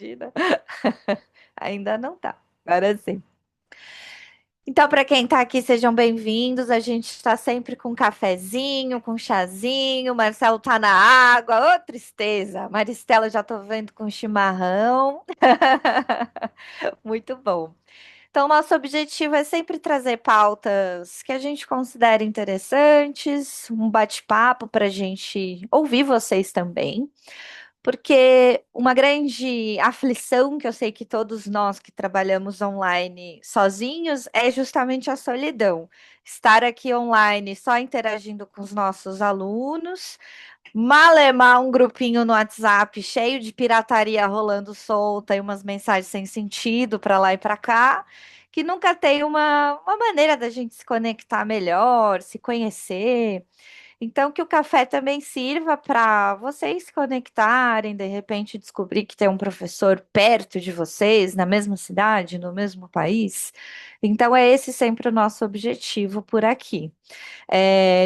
Imagina. Ainda não tá. Agora sim. Então, para quem está aqui, sejam bem-vindos. A gente está sempre com um cafezinho, com um chazinho. O Marcelo tá na água. Ô, tristeza. Maristela, já tô vendo com chimarrão. Muito bom. Então, nosso objetivo é sempre trazer pautas que a gente considera interessantes, um bate-papo para a gente ouvir vocês também. Porque uma grande aflição que eu sei que todos nós que trabalhamos online sozinhos é justamente a solidão. Estar aqui online só interagindo com os nossos alunos, malemar um grupinho no WhatsApp cheio de pirataria rolando solta e umas mensagens sem sentido para lá e para cá, que nunca tem uma maneira da gente se conectar melhor, se conhecer. Então, que o café também sirva para vocês se conectarem, de repente descobrir que tem um professor perto de vocês, na mesma cidade, no mesmo país. Então, é esse sempre o nosso objetivo por aqui.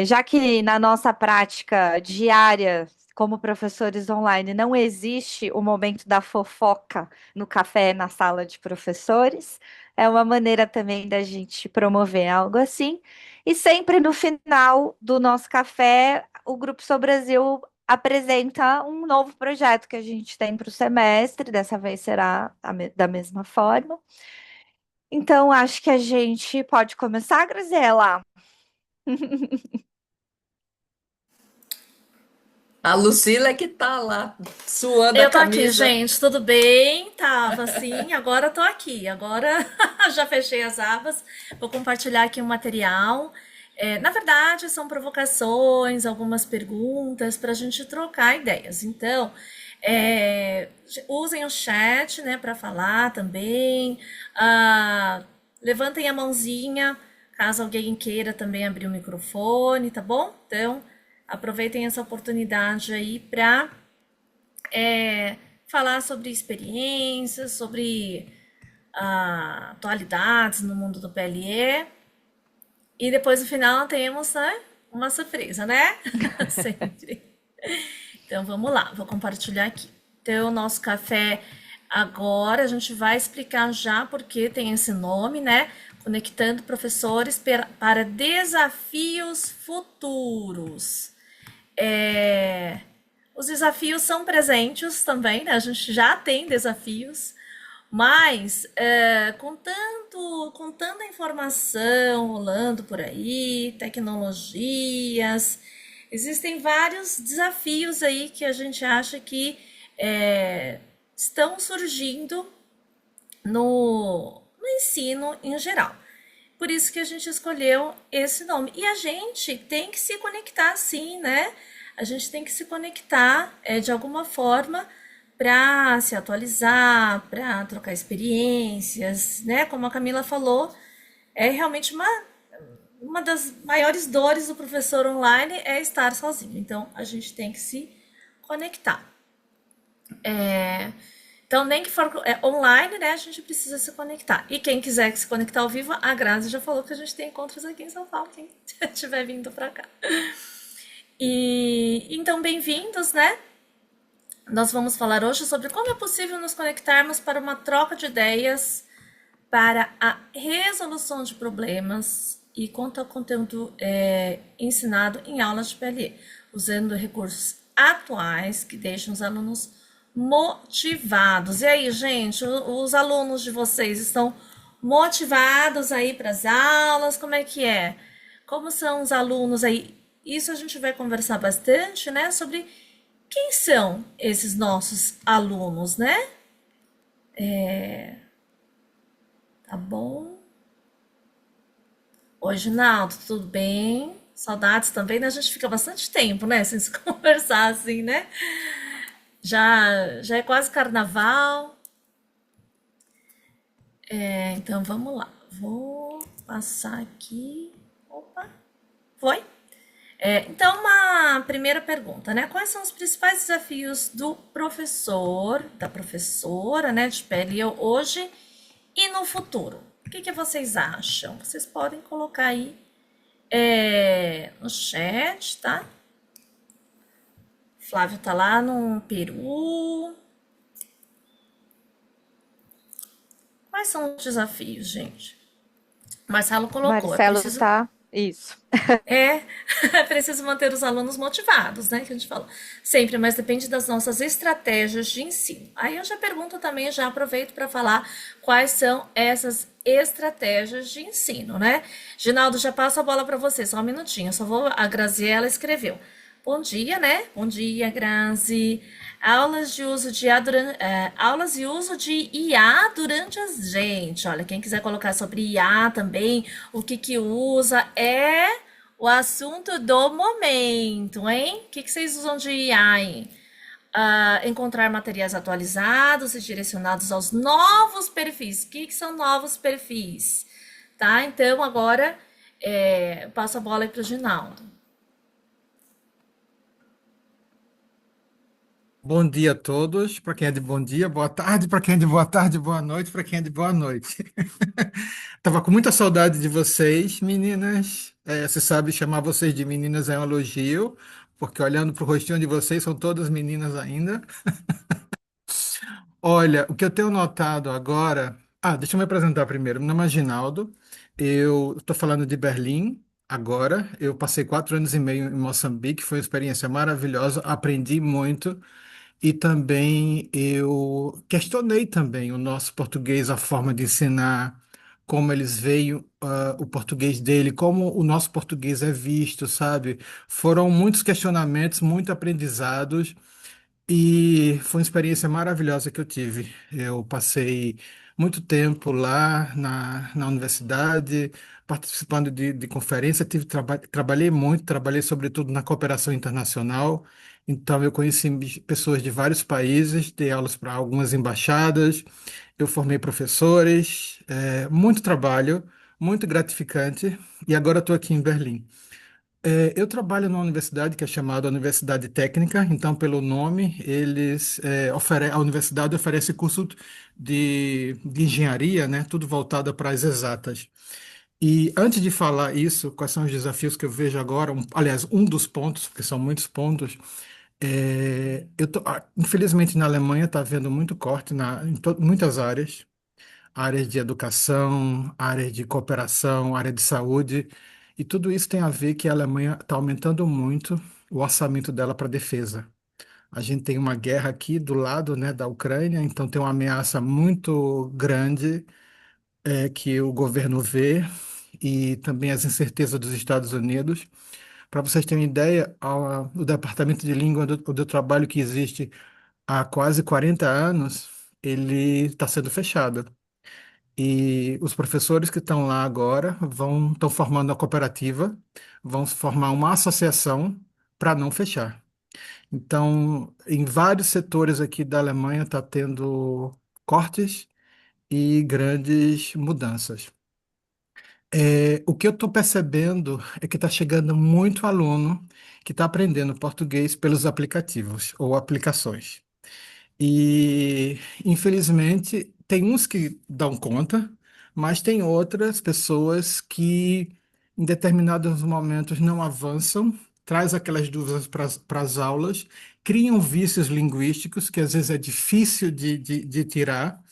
Já que na nossa prática diária, como professores online, não existe o momento da fofoca no café, na sala de professores, é uma maneira também da gente promover algo assim. E sempre no final do nosso café, o Grupo Sou Brasil apresenta um novo projeto que a gente tem para o semestre, dessa vez será da mesma forma. Então, acho que a gente pode começar, Graziela. A Lucila é que tá lá, suando a Eu tô aqui, camisa. gente, tudo bem? Tava assim, agora tô aqui. Agora já fechei as abas. Vou compartilhar aqui um material. Na verdade, são provocações, algumas perguntas para a gente trocar ideias. Então, usem o chat, né, para falar também. Ah, levantem a mãozinha caso alguém queira também abrir o microfone, tá bom? Então, aproveitem essa oportunidade aí para falar sobre experiências, sobre atualidades no mundo do PLE. E depois no final temos, né, uma surpresa, né? Sempre. Então vamos lá, vou compartilhar aqui. Então, o nosso café agora, a gente vai explicar já porque tem esse nome, né? Conectando professores para desafios futuros. É, os desafios são presentes também, né? A gente já tem desafios, mas com tanta informação rolando por aí, tecnologias, existem vários desafios aí que a gente acha que estão surgindo no ensino em geral. Por isso que a gente escolheu esse nome. E a gente tem que se conectar sim, né? A gente tem que se conectar de alguma forma para se atualizar, para trocar experiências, né? Como a Camila falou, é realmente uma das maiores dores do professor online é estar sozinho. Então, a gente tem que se conectar. Então, nem que for online, né, a gente precisa se conectar. E quem quiser se conectar ao vivo, a Grazi já falou que a gente tem encontros aqui em São Paulo, quem estiver vindo para cá. E então, bem-vindos, né? Nós vamos falar hoje sobre como é possível nos conectarmos para uma troca de ideias, para a resolução de problemas e quanto ao conteúdo ensinado em aulas de PLE, usando recursos atuais que deixam os alunos motivados. E aí, gente, os alunos de vocês estão motivados aí para as aulas? Como é que é? Como são os alunos aí? Isso a gente vai conversar bastante, né, sobre quem são esses nossos alunos, né? Tá bom? Oi, Ginaldo, tudo bem? Saudades também, né? A gente fica bastante tempo, né? Sem se conversar assim, né? Já é quase carnaval. Então vamos lá. Vou passar aqui. Opa, foi? Então, uma primeira pergunta, né? Quais são os principais desafios do professor, da professora, né, de PLE hoje e no futuro? O que vocês acham? Vocês podem colocar aí no chat, tá? Flávio tá lá no Peru. Quais são os desafios, gente? Marcelo colocou, é Marcelo preciso tá. Isso. é, é preciso manter os alunos motivados, né? Que a gente fala sempre, mas depende das nossas estratégias de ensino. Aí eu já pergunto também, já aproveito para falar quais são essas estratégias de ensino, né? Ginaldo, já passo a bola para você, só um minutinho. Só vou. A Graziela escreveu. Bom dia, né? Bom dia, Grazi. Aulas de uso de IA aulas e uso de IA durante as gente. Olha, quem quiser colocar sobre IA também, o que que usa, é o assunto do momento, hein? O que que vocês usam de IA aí? Encontrar materiais atualizados e direcionados aos novos perfis. O que que são novos perfis? Tá? Então agora passo a bola aí para o Ginaldo. Bom dia a todos, para quem é de bom dia, boa tarde, para quem é de boa tarde, boa noite, para quem é de boa noite. Tava com muita saudade de vocês, meninas. Você sabe, chamar vocês de meninas é um elogio, porque olhando para o rostinho de vocês, são todas meninas ainda. Olha, o que eu tenho notado agora. Ah, deixa eu me apresentar primeiro. Meu nome é Ginaldo, eu estou falando de Berlim. Agora, eu passei 4 anos e meio em Moçambique, foi uma experiência maravilhosa, aprendi muito. E também eu questionei também o nosso português, a forma de ensinar, como eles veem o português dele, como o nosso português é visto, sabe? Foram muitos questionamentos, muito aprendizados e foi uma experiência maravilhosa que eu tive. Eu passei muito tempo lá na universidade, participando de conferência, trabalhei muito, trabalhei sobretudo na cooperação internacional. Então, eu conheci pessoas de vários países, dei aulas para algumas embaixadas, eu formei professores, muito trabalho, muito gratificante, e agora estou aqui em Berlim. Eu trabalho numa universidade que é chamada Universidade Técnica, então, pelo nome, a universidade oferece curso de engenharia, né? Tudo voltado para as exatas. E antes de falar isso, quais são os desafios que eu vejo agora? Aliás, um dos pontos, porque são muitos pontos, infelizmente na Alemanha está havendo muito corte em muitas áreas de educação, áreas de cooperação, área de saúde, e tudo isso tem a ver que a Alemanha está aumentando muito o orçamento dela para defesa. A gente tem uma guerra aqui do lado, né, da Ucrânia, então tem uma ameaça muito grande que o governo vê e também as incertezas dos Estados Unidos. Para vocês terem ideia, o Departamento de Língua do trabalho que existe há quase 40 anos, ele está sendo fechado. E os professores que estão lá agora estão formando a cooperativa, vão formar uma associação para não fechar. Então, em vários setores aqui da Alemanha está tendo cortes e grandes mudanças. O que eu estou percebendo é que está chegando muito aluno que está aprendendo português pelos aplicativos ou aplicações. E, infelizmente, tem uns que dão conta, mas tem outras pessoas que, em determinados momentos, não avançam, traz aquelas dúvidas para as aulas, criam vícios linguísticos que às vezes é difícil de tirar,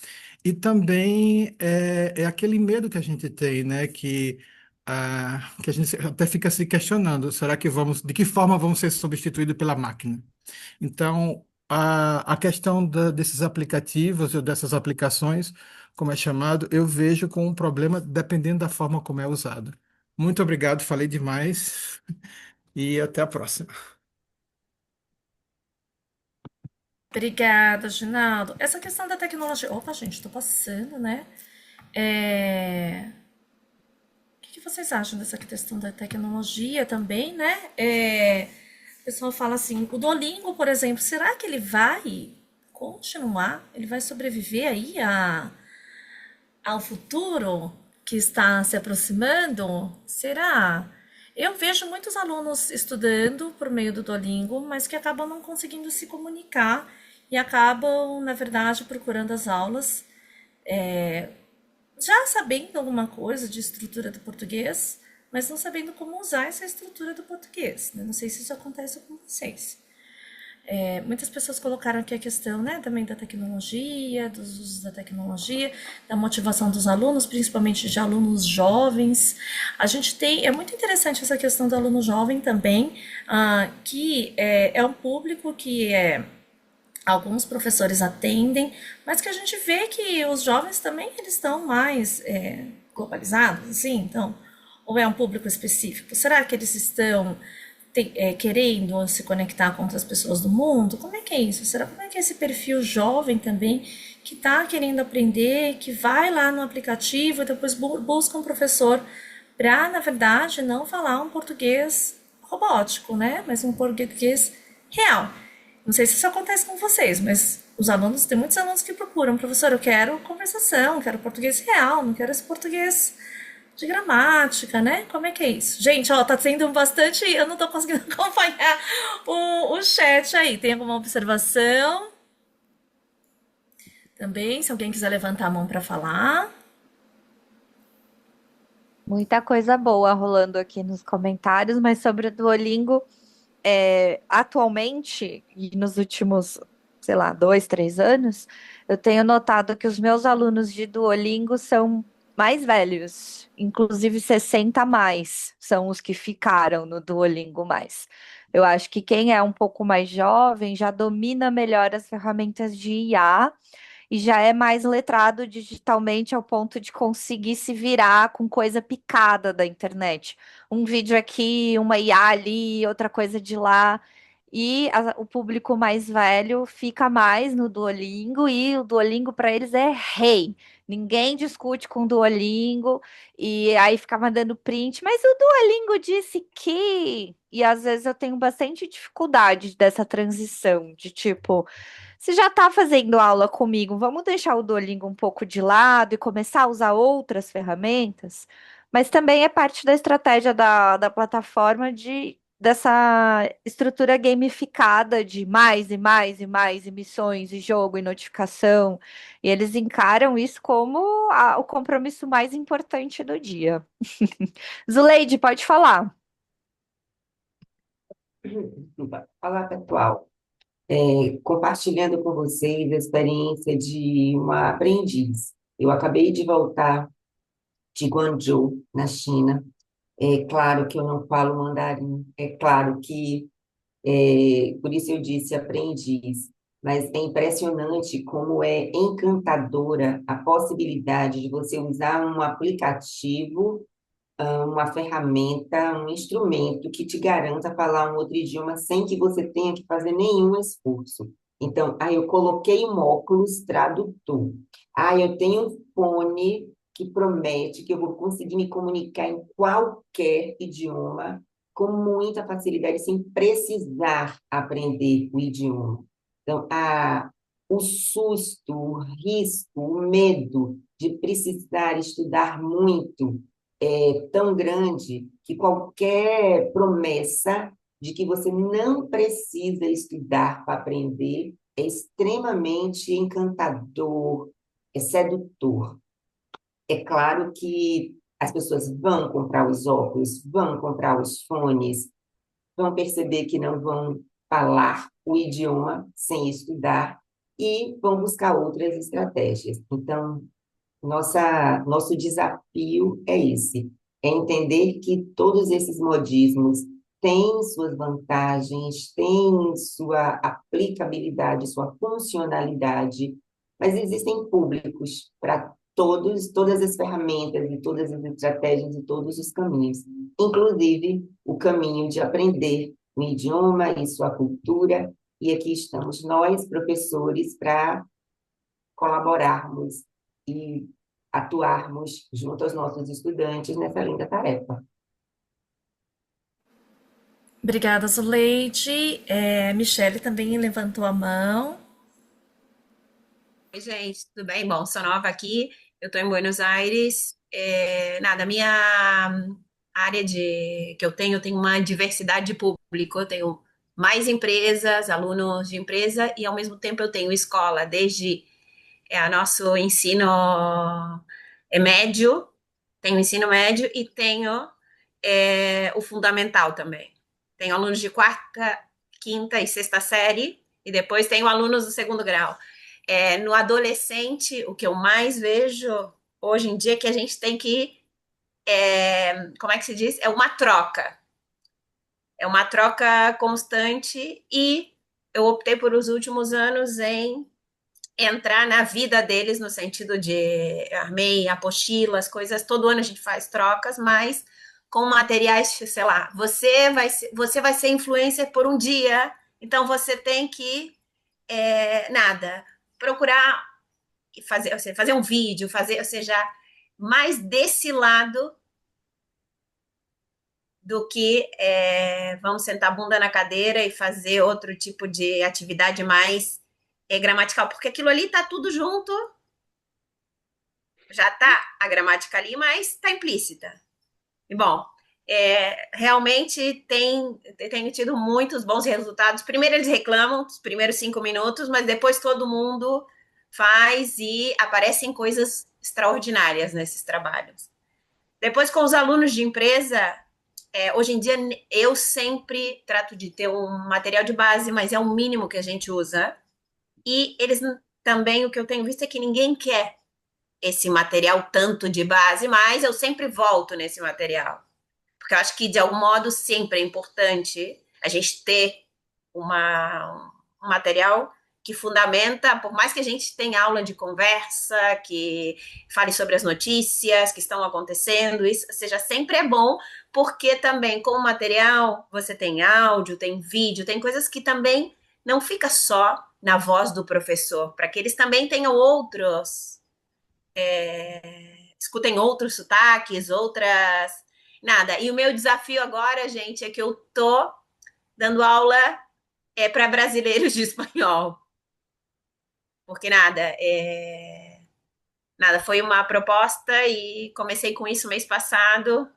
e também é aquele medo que a gente tem, né? Que a gente até fica se questionando, será que de que forma vamos ser substituídos pela máquina? Então, a questão desses aplicativos ou dessas aplicações, como é chamado, eu vejo com um problema dependendo da forma como é usado. Muito obrigado, falei demais e até a próxima. Obrigada, Ginaldo. Essa questão da tecnologia. Opa, gente, tô passando, né? É, O que que vocês acham dessa questão da tecnologia também, né? O pessoal fala assim, o Duolingo, por exemplo, será que ele vai continuar? Ele vai sobreviver aí ao futuro que está se aproximando? Será? Eu vejo muitos alunos estudando por meio do Duolingo, mas que acabam não conseguindo se comunicar e acabam, na verdade, procurando as aulas já sabendo alguma coisa de estrutura do português, mas não sabendo como usar essa estrutura do português, né? Não sei se isso acontece com vocês. Muitas pessoas colocaram aqui a questão, né, também da tecnologia, dos usos da tecnologia, da motivação dos alunos, principalmente de alunos jovens. A gente tem, é muito interessante essa questão do aluno jovem também, que é um público que alguns professores atendem, mas que a gente vê que os jovens também eles estão mais globalizados, assim, então, ou é um público específico? Será que eles estão querendo se conectar com outras pessoas do mundo? Como é que é isso? Será como é que é esse perfil jovem também que está querendo aprender, que vai lá no aplicativo e depois busca um professor para, na verdade, não falar um português robótico, né? Mas um português real. Não sei se isso acontece com vocês, mas os alunos, tem muitos alunos que procuram, professor, eu quero conversação, quero português real, não quero esse português de gramática, né? Como é que é isso? Gente, ó, tá tendo bastante. Eu não tô conseguindo acompanhar o chat aí. Tem alguma observação? Também, se alguém quiser levantar a mão para falar. Muita coisa boa rolando aqui nos comentários, mas sobre o Duolingo, atualmente, e nos últimos, sei lá, 2, 3 anos, eu tenho notado que os meus alunos de Duolingo são mais velhos, inclusive 60 a mais, são os que ficaram no Duolingo mais. Eu acho que quem é um pouco mais jovem já domina melhor as ferramentas de IA e já é mais letrado digitalmente ao ponto de conseguir se virar com coisa picada da internet. Um vídeo aqui, uma IA ali, outra coisa de lá. E o público mais velho fica mais no Duolingo e o Duolingo para eles é rei. Ninguém discute com o Duolingo e aí fica mandando print, mas o Duolingo disse que. E às vezes eu tenho bastante dificuldade dessa transição de tipo, você já está fazendo aula comigo, vamos deixar o Duolingo um pouco de lado e começar a usar outras ferramentas? Mas também é parte da estratégia da plataforma dessa estrutura gamificada de mais e mais e mais emissões e jogo e notificação. E eles encaram isso como o compromisso mais importante do dia. Zuleide, pode falar. Desculpa. Olá, pessoal. Compartilhando com vocês a experiência de uma aprendiz. Eu acabei de voltar de Guangzhou, na China. É claro que eu não falo mandarim, é claro que, por isso eu disse aprendiz, mas é impressionante como é encantadora a possibilidade de você usar um aplicativo, uma ferramenta, um instrumento que te garanta falar um outro idioma sem que você tenha que fazer nenhum esforço. Então, aí eu coloquei um óculos tradutor. Ah, eu tenho um fone que promete que eu vou conseguir me comunicar em qualquer idioma com muita facilidade, sem precisar aprender o idioma. Então, o susto, o risco, o medo de precisar estudar muito é tão grande que qualquer promessa de que você não precisa estudar para aprender é extremamente encantador, é sedutor. É claro que as pessoas vão comprar os óculos, vão comprar os fones, vão perceber que não vão falar o idioma sem estudar e vão buscar outras estratégias. Então, nosso desafio é esse, é entender que todos esses modismos têm suas vantagens, têm sua aplicabilidade, sua funcionalidade, mas existem públicos para todas as ferramentas e todas as estratégias e todos os caminhos, inclusive o caminho de aprender um idioma e sua cultura, e aqui estamos nós, professores, para colaborarmos e atuarmos junto aos nossos estudantes nessa linda tarefa. Obrigada, Zuleide. Michele também levantou a mão. Oi, gente, tudo bem? Bom, sou nova aqui, eu estou em Buenos Aires. Nada, minha área que eu tenho uma diversidade de público, eu tenho mais empresas, alunos de empresa, e ao mesmo tempo eu tenho escola, desde nosso ensino médio, tenho ensino médio e tenho o fundamental também. Tenho alunos de quarta, quinta e sexta série, e depois tenho alunos do segundo grau. No adolescente, o que eu mais vejo hoje em dia é que a gente tem que, como é que se diz? É uma troca. É uma troca constante e eu optei por os últimos anos em entrar na vida deles no sentido de armei apostilas, coisas, todo ano a gente faz trocas, mas com materiais, sei lá, você vai ser influencer por um dia, então você tem que nada, procurar fazer um vídeo, fazer, ou seja, mais desse lado do que vamos sentar a bunda na cadeira e fazer outro tipo de atividade mais gramatical, porque aquilo ali tá tudo junto, já tá a gramática ali, mas tá implícita. E bom, realmente tem tido muitos bons resultados. Primeiro eles reclamam, os primeiros 5 minutos, mas depois todo mundo faz e aparecem coisas extraordinárias nesses trabalhos. Depois, com os alunos de empresa, hoje em dia eu sempre trato de ter um material de base, mas é o mínimo que a gente usa. E eles também, o que eu tenho visto é que ninguém quer esse material tanto de base, mas eu sempre volto nesse material. Porque eu acho que, de algum modo, sempre é importante a gente ter um material que fundamenta, por mais que a gente tenha aula de conversa, que fale sobre as notícias que estão acontecendo, isso seja sempre é bom, porque também com o material você tem áudio, tem vídeo, tem coisas que também não fica só na voz do professor, para que eles também tenham outros, escutem outros sotaques, outras nada. E o meu desafio agora, gente, é que eu tô dando aula para brasileiros de espanhol. Porque nada, foi uma proposta e comecei com isso mês passado.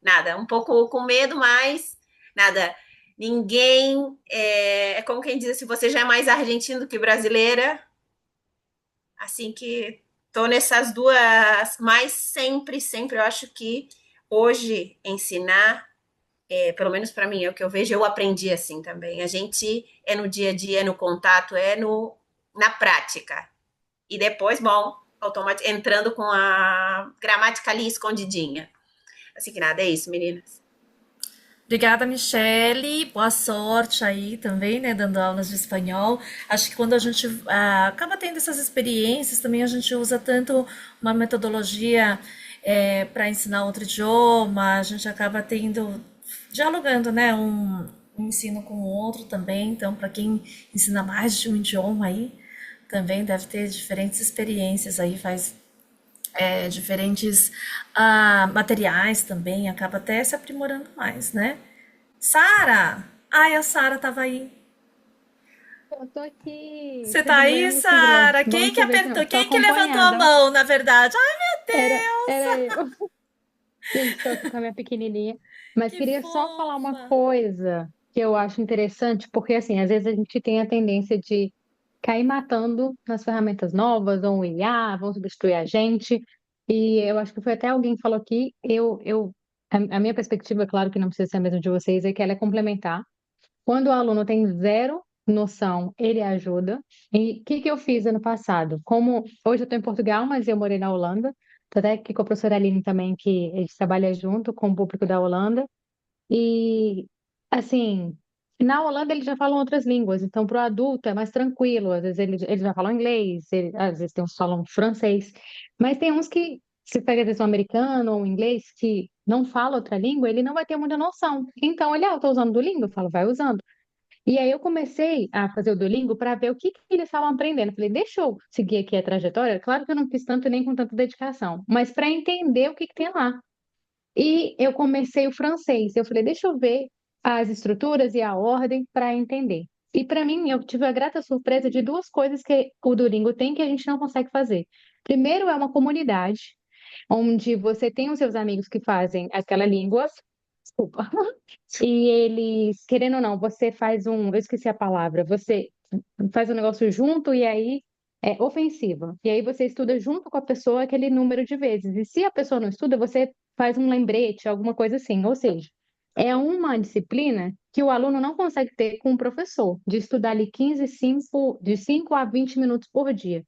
Nada, um pouco com medo, mas nada. Ninguém é como quem diz, se você já é mais argentino do que brasileira, assim que tô nessas duas, mas sempre eu acho que hoje ensinar pelo menos para mim, é o que eu vejo, eu aprendi assim também. A gente no dia a dia, no contato, na prática. E depois, bom, entrando com a gramática ali escondidinha. Assim que nada, é isso, meninas. Obrigada, Michele. Boa sorte aí também, né, dando aulas de espanhol. Acho que quando a gente acaba tendo essas experiências, também a gente usa tanto uma metodologia para ensinar outro idioma, a gente acaba dialogando, né, um ensino com o outro também. Então, para quem ensina mais de um idioma aí, também deve ter diferentes experiências aí, faz diferentes materiais também, acaba até se aprimorando mais, né? Sara! Ai, a Sara tava aí. Eu tô aqui, Você tá tudo aí, bem, Sila? Sara? Bom Quem que te ver de novo. apertou? Tô Quem que levantou a acompanhada. mão, na verdade? Ai, meu Era Deus! eu. Gente, tô aqui com a minha pequenininha. Mas Que queria só falar uma fofa! coisa que eu acho interessante, porque assim, às vezes a gente tem a tendência de cair matando nas ferramentas novas, ou um IA, vão substituir a gente. E eu acho que foi até alguém que falou aqui, a minha perspectiva, claro que não precisa ser a mesma de vocês, é que ela é complementar. Quando o aluno tem zero noção, ele ajuda. E o que que eu fiz ano passado? Como hoje eu estou em Portugal, mas eu morei na Holanda. Tô até aqui com a professora Aline também, que a gente trabalha junto com o público da Holanda. E, assim, na Holanda eles já falam outras línguas, então para o adulto é mais tranquilo. Às vezes eles já falam inglês, às vezes tem uns que falam francês, mas tem uns que, se pega às vezes um americano ou um inglês que não fala outra língua, ele não vai ter muita noção. Então ele, eu tô usando o Duolingo, eu falo, vai usando. E aí eu comecei a fazer o Duolingo para ver o que que eles estavam aprendendo. Falei, deixa eu seguir aqui a trajetória. Claro que eu não fiz tanto nem com tanta dedicação, mas para entender o que que tem lá. E eu comecei o francês. Eu falei, deixa eu ver as estruturas e a ordem para entender. E para mim, eu tive a grata surpresa de duas coisas que o Duolingo tem que a gente não consegue fazer. Primeiro, é uma comunidade, onde você tem os seus amigos que fazem aquela língua. Desculpa. E eles, querendo ou não, você faz eu esqueci a palavra, você faz um negócio junto e aí é ofensiva. E aí você estuda junto com a pessoa aquele número de vezes. E se a pessoa não estuda, você faz um lembrete, alguma coisa assim. Ou seja, É uma disciplina que o aluno não consegue ter com o professor, de estudar ali de 5 a 20 minutos por dia.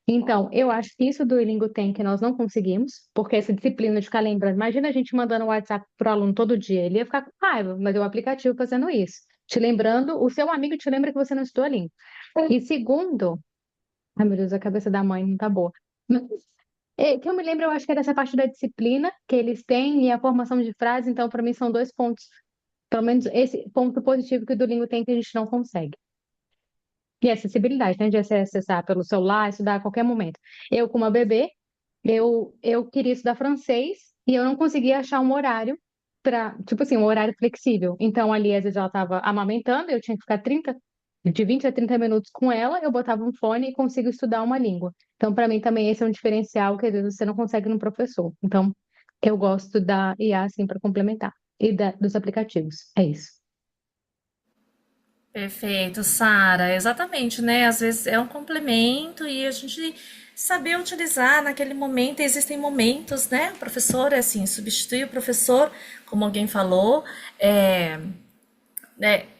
Então, eu acho que isso do Duolingo tem que nós não conseguimos, porque essa disciplina de ficar lembrando, imagina a gente mandando WhatsApp pro aluno todo dia, ele ia ficar com raiva, mas é o aplicativo fazendo isso. Te lembrando, o seu amigo te lembra que você não estudou a língua. E segundo, ai meu Deus, a cabeça da mãe não tá boa. Que eu me lembro, eu acho que é dessa parte da disciplina que eles têm e a formação de frases, então para mim são dois pontos, pelo menos esse ponto positivo que o Duolingo tem que a gente não consegue. E a acessibilidade, né, de você acessar pelo celular, estudar a qualquer momento. Eu, com uma bebê, eu queria estudar francês e eu não conseguia achar um horário para, tipo assim, um horário flexível. Então, ali, às vezes, ela estava amamentando, eu tinha que ficar de 20 a 30 minutos com ela, eu botava um fone e consigo estudar uma língua. Então, para mim, também esse é um diferencial que às vezes você não consegue no professor. Então, eu gosto da IA, assim, para complementar. E dos aplicativos. É isso. Perfeito, Sara. Exatamente, né? Às vezes é um complemento e a gente saber utilizar naquele momento. Existem momentos, né? O professor, é assim, substituir o professor, como alguém falou, é,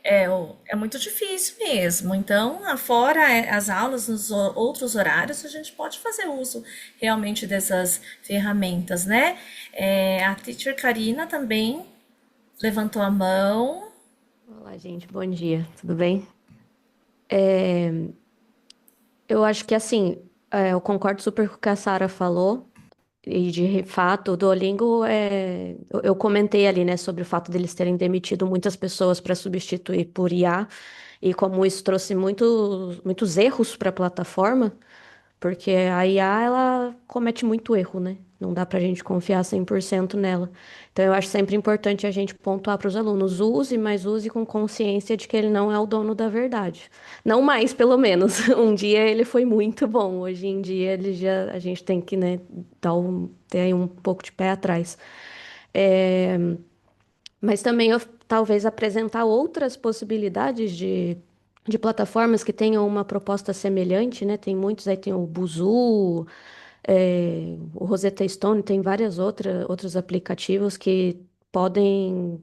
é muito difícil mesmo. Então, fora as aulas nos outros horários, a gente pode fazer uso realmente dessas ferramentas, né? A teacher Karina também levantou a mão. Olá, gente, bom dia, tudo bem? Eu acho que assim, eu concordo super com o que a Sara falou, e de fato, o Duolingo eu comentei ali, né, sobre o fato deles terem demitido muitas pessoas para substituir por IA, e como isso trouxe muitos erros para a plataforma. Porque a IA, ela comete muito erro, né? Não dá pra gente confiar 100% nela. Então, eu acho sempre importante a gente pontuar para os alunos: use, mas use com consciência de que ele não é o dono da verdade. Não mais, pelo menos. Um dia ele foi muito bom. Hoje em dia, a gente tem que, né, ter aí um pouco de pé atrás. É, mas também talvez apresentar outras possibilidades de plataformas que tenham uma proposta semelhante, né? Tem muitos aí, tem o Buzu, o Rosetta Stone, tem vários outros aplicativos que podem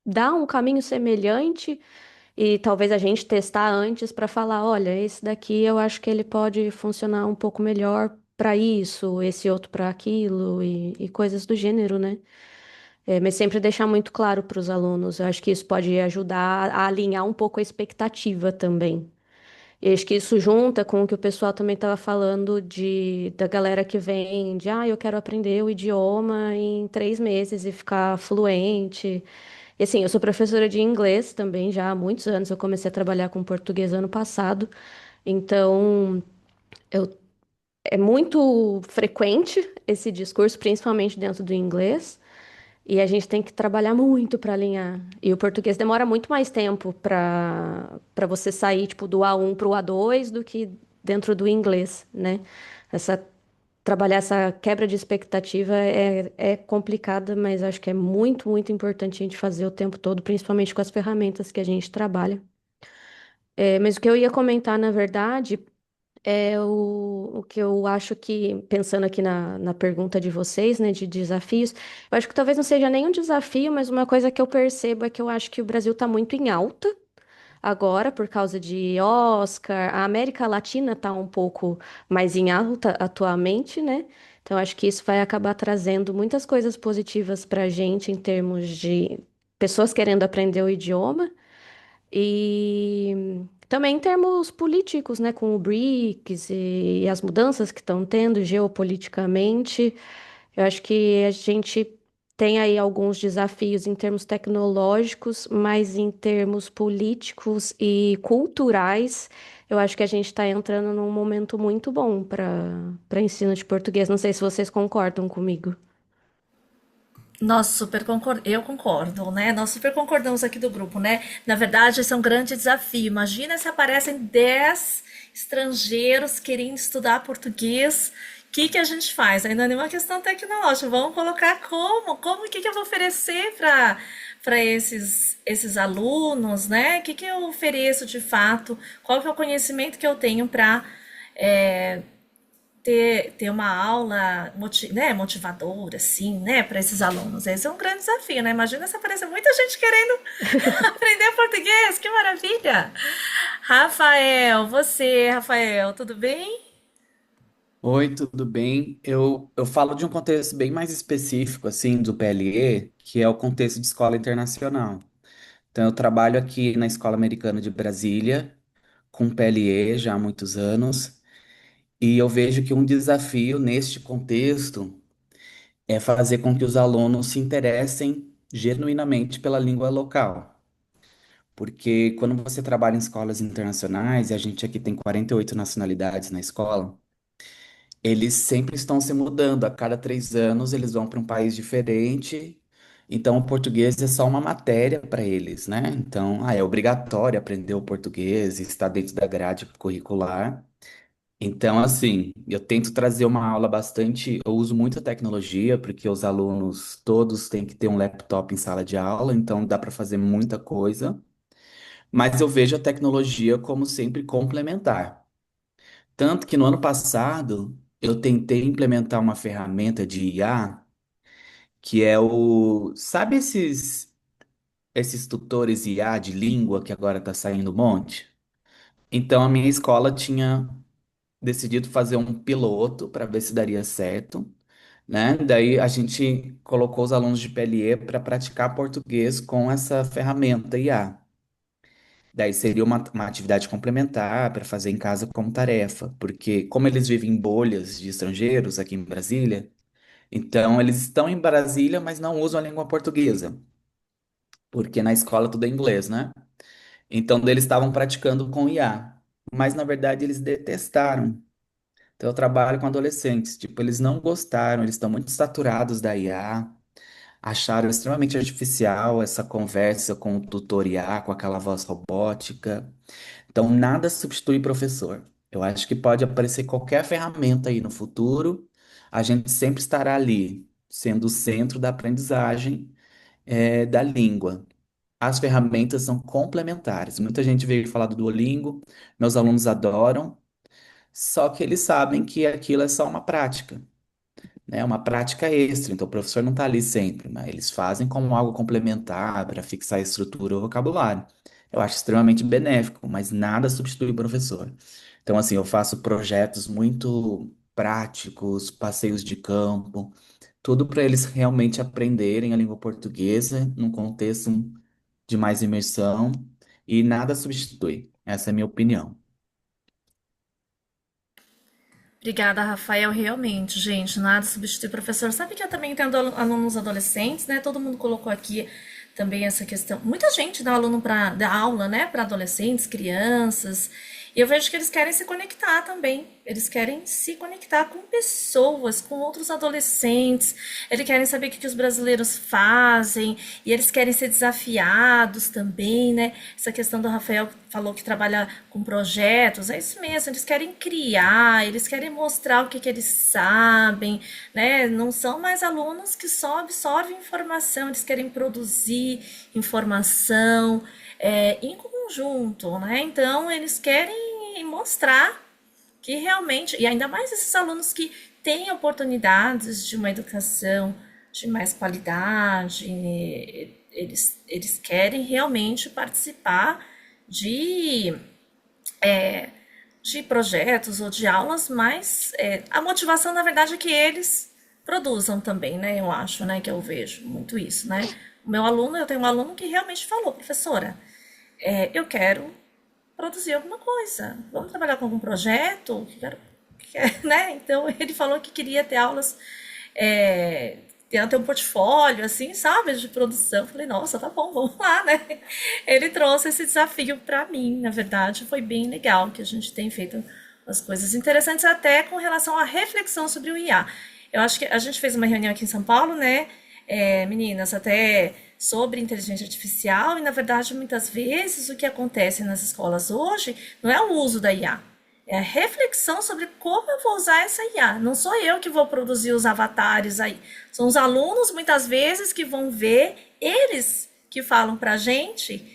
dar um caminho semelhante e talvez a gente testar antes para falar, olha, esse daqui eu acho que ele pode funcionar um pouco melhor para isso, esse outro para aquilo e coisas do gênero, né? Mas sempre deixar muito claro para os alunos. Eu acho que isso pode ajudar a alinhar um pouco a expectativa também. E acho que isso junta com o que o pessoal também estava falando da galera que vem de, eu quero aprender o idioma em 3 meses e ficar fluente. E assim, eu sou professora de inglês também já há muitos anos. Eu comecei a trabalhar com português ano passado. Então, eu, é muito frequente esse discurso, principalmente dentro do inglês. E a gente tem que trabalhar muito para alinhar. E o português demora muito mais tempo para você sair tipo do A1 para o A2 do que dentro do inglês, né? Essa Trabalhar essa quebra de expectativa é complicada, mas acho que é muito importante a gente fazer o tempo todo, principalmente com as ferramentas que a gente trabalha. Mas o que eu ia comentar, na verdade, é o que eu acho que, pensando aqui na pergunta de vocês, né, de desafios, eu acho que talvez não seja nem um desafio, mas uma coisa que eu percebo é que eu acho que o Brasil está muito em alta agora, por causa de Oscar. A América Latina está um pouco mais em alta atualmente, né? Então, acho que isso vai acabar trazendo muitas coisas positivas para a gente em termos de pessoas querendo aprender o idioma. E também em termos políticos, né, com o BRICS e as mudanças que estão tendo geopoliticamente, eu acho que a gente tem aí alguns desafios em termos tecnológicos, mas em termos políticos e culturais, eu acho que a gente está entrando num momento muito bom para ensino de português. Não sei se vocês concordam comigo. Eu concordo, né? Nós super concordamos aqui do grupo, né? Na verdade, esse é um grande desafio. Imagina se aparecem 10 estrangeiros querendo estudar português. O que que a gente faz? Ainda não é uma questão tecnológica. Vamos colocar como? O que que eu vou oferecer para esses alunos, né? O que que eu ofereço de fato? Qual que é o conhecimento que eu tenho para ter uma aula né, motivadora, assim, né, para esses alunos. Esse é um grande desafio, né? Imagina se aparecer muita gente querendo aprender português, que maravilha! Rafael, tudo bem? Oi, tudo bem? Eu falo de um contexto bem mais específico, assim, do PLE, que é o contexto de escola internacional. Então, eu trabalho aqui na Escola Americana de Brasília, com PLE já há muitos anos, e eu vejo que um desafio neste contexto é fazer com que os alunos se interessem genuinamente pela língua local. Porque quando você trabalha em escolas internacionais, e a gente aqui tem 48 nacionalidades na escola, eles sempre estão se mudando. A cada 3 anos eles vão para um país diferente. Então o português é só uma matéria para eles, né? Então, é obrigatório aprender o português, está dentro da grade curricular. Então, assim, eu tento trazer uma aula bastante. Eu uso muita tecnologia, porque os alunos todos têm que ter um laptop em sala de aula, então dá para fazer muita coisa. Mas eu vejo a tecnologia como sempre complementar. Tanto que no ano passado eu tentei implementar uma ferramenta de IA que é o. Sabe esses tutores IA de língua que agora está saindo um monte? Então a minha escola tinha decidido fazer um piloto para ver se daria certo, né? Daí a gente colocou os alunos de PLE para praticar português com essa ferramenta IA. Daí seria uma atividade complementar para fazer em casa como tarefa, porque como eles vivem em bolhas de estrangeiros aqui em Brasília, então eles estão em Brasília, mas não usam a língua portuguesa, porque na escola tudo é inglês, né? Então daí eles estavam praticando com IA, mas na verdade eles detestaram. Então eu trabalho com adolescentes, tipo, eles não gostaram, eles estão muito saturados da IA, acharam extremamente artificial essa conversa com o tutor IA, com aquela voz robótica. Então, nada substitui professor. Eu acho que pode aparecer qualquer ferramenta aí no futuro, a gente sempre estará ali, sendo o centro da aprendizagem, da língua. As ferramentas são complementares. Muita gente veio falar do Duolingo, meus alunos adoram, só que eles sabem que aquilo é só uma prática, né? Uma prática extra. Então, o professor não está ali sempre, mas eles fazem como algo complementar para fixar a estrutura ou vocabulário. Eu acho extremamente benéfico, mas nada substitui o professor. Então, assim, eu faço projetos muito práticos, passeios de campo, tudo para eles realmente aprenderem a língua portuguesa num contexto de mais imersão e nada substitui. Essa é a minha opinião. Obrigada, Rafael. Realmente, gente, nada substitui professor. Sabe que eu também tenho alunos adolescentes, né? Todo mundo colocou aqui também essa questão. Muita gente dá aluno para dar aula, né? Para adolescentes, crianças. E eu vejo que eles querem se conectar também. Eles querem se conectar com pessoas, com outros adolescentes. Eles querem saber o que os brasileiros fazem. E eles querem ser desafiados também, né? Essa questão do Rafael falou que trabalha com projetos. É isso mesmo. Eles querem criar, eles querem mostrar o que eles sabem, né? Não são mais alunos que só absorvem informação. Eles querem produzir informação em conjunto, né? Então, eles querem mostrar que realmente, e ainda mais esses alunos que têm oportunidades de uma educação de mais qualidade, eles querem realmente participar de, de projetos ou de aulas, mas a motivação, na verdade, é que eles produzam também, né? Eu acho, né? Que eu vejo muito isso, né? Eu tenho um aluno que realmente falou, professora, eu quero produzir alguma coisa. Vamos trabalhar com algum projeto? Né? Então, ele falou que queria ter aulas, ter um portfólio, assim, sabe, de produção. Eu falei, nossa, tá bom, vamos lá, né? Ele trouxe esse desafio para mim, na verdade, foi bem legal, que a gente tem feito umas coisas interessantes, até com relação à reflexão sobre o IA. Eu acho que a gente fez uma reunião aqui em São Paulo, né, meninas, até sobre inteligência artificial, e na verdade muitas vezes o que acontece nas escolas hoje não é o uso da IA, é a reflexão sobre como eu vou usar essa IA. Não sou eu que vou produzir os avatares aí, são os alunos muitas vezes que vão ver, eles que falam para a gente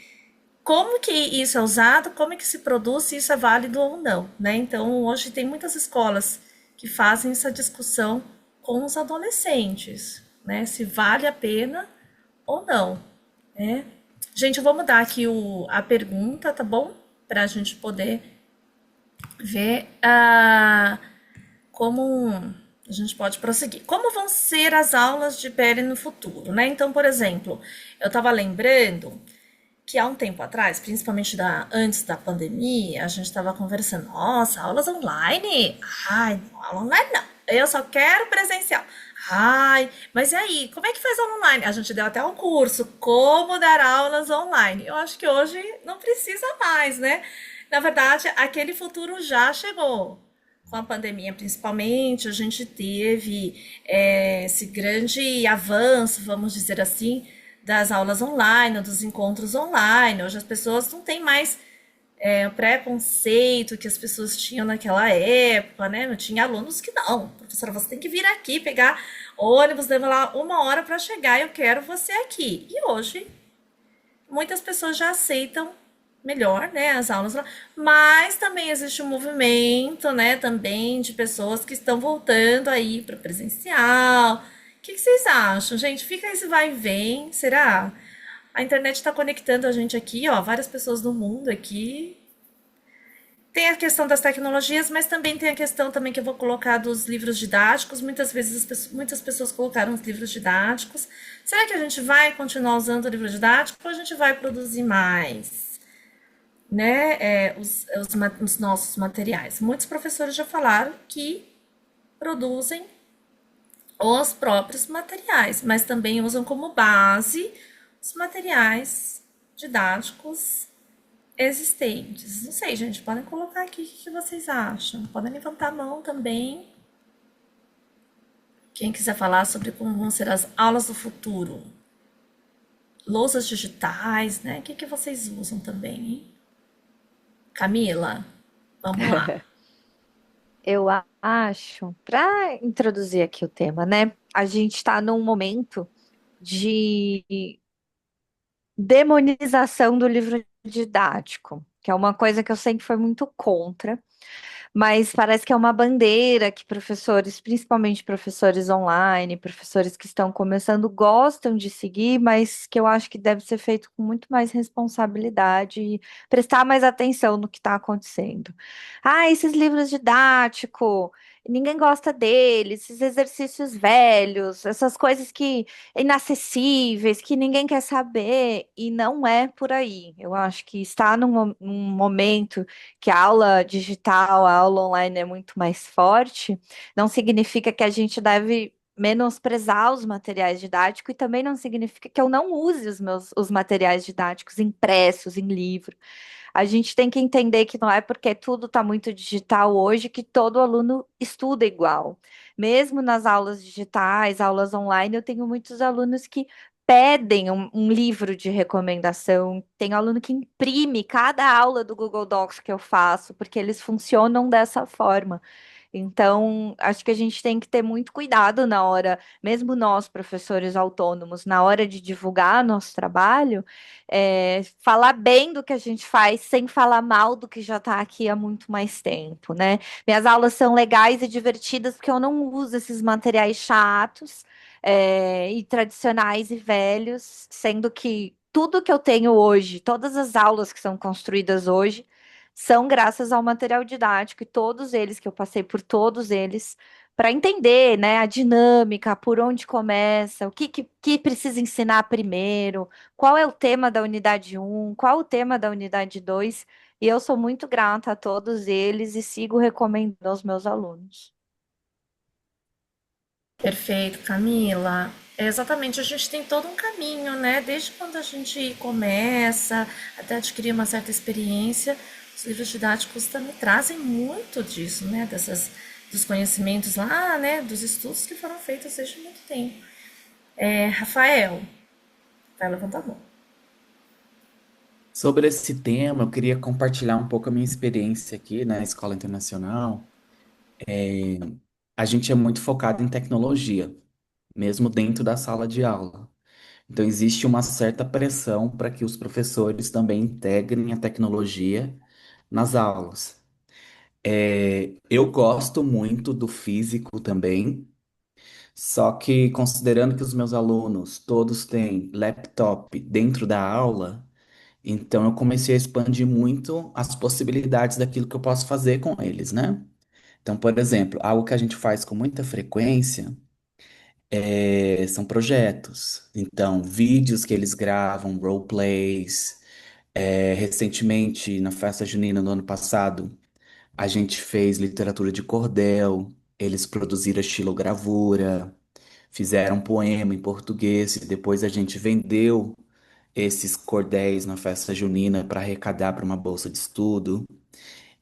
como que isso é usado, como que se produz, se isso é válido ou não, né? Então hoje tem muitas escolas que fazem essa discussão com os adolescentes, né? Se vale a pena ou não, né? Gente, eu vou mudar aqui a pergunta, tá bom? Para a gente poder ver como a gente pode prosseguir. Como vão ser as aulas de pele no futuro, né? Então, por exemplo, eu estava lembrando que há um tempo atrás, principalmente antes da pandemia, a gente estava conversando, nossa, aulas online? Ai, não, aula online não, eu só quero presencial. Ai, mas e aí, como é que faz aula online? A gente deu até um curso, como dar aulas online. Eu acho que hoje não precisa mais, né? Na verdade, aquele futuro já chegou. Com a pandemia, principalmente, a gente teve esse grande avanço, vamos dizer assim, das aulas online, dos encontros online. Hoje as pessoas não têm mais o preconceito que as pessoas tinham naquela época, né? Não tinha alunos que não. Professora, você tem que vir aqui, pegar ônibus, leva lá 1 hora para chegar, eu quero você aqui. E hoje, muitas pessoas já aceitam melhor, né, as aulas lá, mas também existe um movimento, né, também de pessoas que estão voltando aí para presencial. O que vocês acham, gente? Fica esse vai e vem, será? A internet está conectando a gente aqui, ó, várias pessoas do mundo aqui. Tem a questão das tecnologias, mas também tem a questão também que eu vou colocar dos livros didáticos. Muitas vezes muitas pessoas colocaram os livros didáticos. Será que a gente vai continuar usando o livro didático ou a gente vai produzir mais, né, os nossos materiais? Muitos professores já falaram que produzem os próprios materiais, mas também usam como base os materiais didáticos existentes. Não sei, gente, podem colocar aqui o que vocês acham. Podem levantar a mão também. Quem quiser falar sobre como vão ser as aulas do futuro. Louças digitais, né? O que vocês usam também, hein? Camila, vamos lá. Eu acho, para introduzir aqui o tema, né? A gente está num momento de demonização do livro didático, que é uma coisa que eu sempre fui muito contra. Mas parece que é uma bandeira que professores, principalmente professores online, professores que estão começando, gostam de seguir, mas que eu acho que deve ser feito com muito mais responsabilidade e prestar mais atenção no que está acontecendo. Ah, esses livros didáticos, ninguém gosta deles, esses exercícios velhos, essas coisas que inacessíveis, que ninguém quer saber, e não é por aí. Eu acho que está num momento que a aula digital, a aula online é muito mais forte, não significa que a gente deve menosprezar os materiais didáticos e também não significa que eu não use os materiais didáticos impressos em livro. A gente tem que entender que não é porque tudo está muito digital hoje que todo aluno estuda igual. Mesmo nas aulas digitais, aulas online, eu tenho muitos alunos que pedem um livro de recomendação. Tem aluno que imprime cada aula do Google Docs que eu faço, porque eles funcionam dessa forma. Então, acho que a gente tem que ter muito cuidado na hora, mesmo nós, professores autônomos, na hora de divulgar nosso trabalho, falar bem do que a gente faz, sem falar mal do que já está aqui há muito mais tempo, né? Minhas aulas são legais e divertidas porque eu não uso esses materiais chatos, e tradicionais e velhos, sendo que tudo que eu tenho hoje, todas as aulas que são construídas hoje, são graças ao material didático e todos eles, que eu passei por todos eles, para entender, né, a dinâmica, por onde começa, que precisa ensinar primeiro, qual é o tema da unidade um, qual o tema da unidade 2, e eu sou muito grata a todos eles e sigo recomendando aos meus alunos. Perfeito, Camila. Exatamente, a gente tem todo um caminho, né? Desde quando a gente começa até adquirir uma certa experiência, os livros didáticos também trazem muito disso, né? Dos conhecimentos lá, né? Dos estudos que foram feitos desde muito tempo. Rafael, vai levantar a mão. Sobre esse tema, eu queria compartilhar um pouco a minha experiência aqui na Escola Internacional. A gente é muito focado em tecnologia, mesmo dentro da sala de aula. Então, existe uma certa pressão para que os professores também integrem a tecnologia nas aulas. Eu gosto muito do físico também, só que considerando que os meus alunos todos têm laptop dentro da aula, então eu comecei a expandir muito as possibilidades daquilo que eu posso fazer com eles, né? Então, por exemplo, algo que a gente faz com muita frequência são projetos. Então, vídeos que eles gravam, roleplays. Recentemente, na festa junina do ano passado, a gente fez literatura de cordel, eles produziram estilogravura, fizeram um poema em português e depois a gente vendeu esses cordéis na festa junina para arrecadar para uma bolsa de estudo.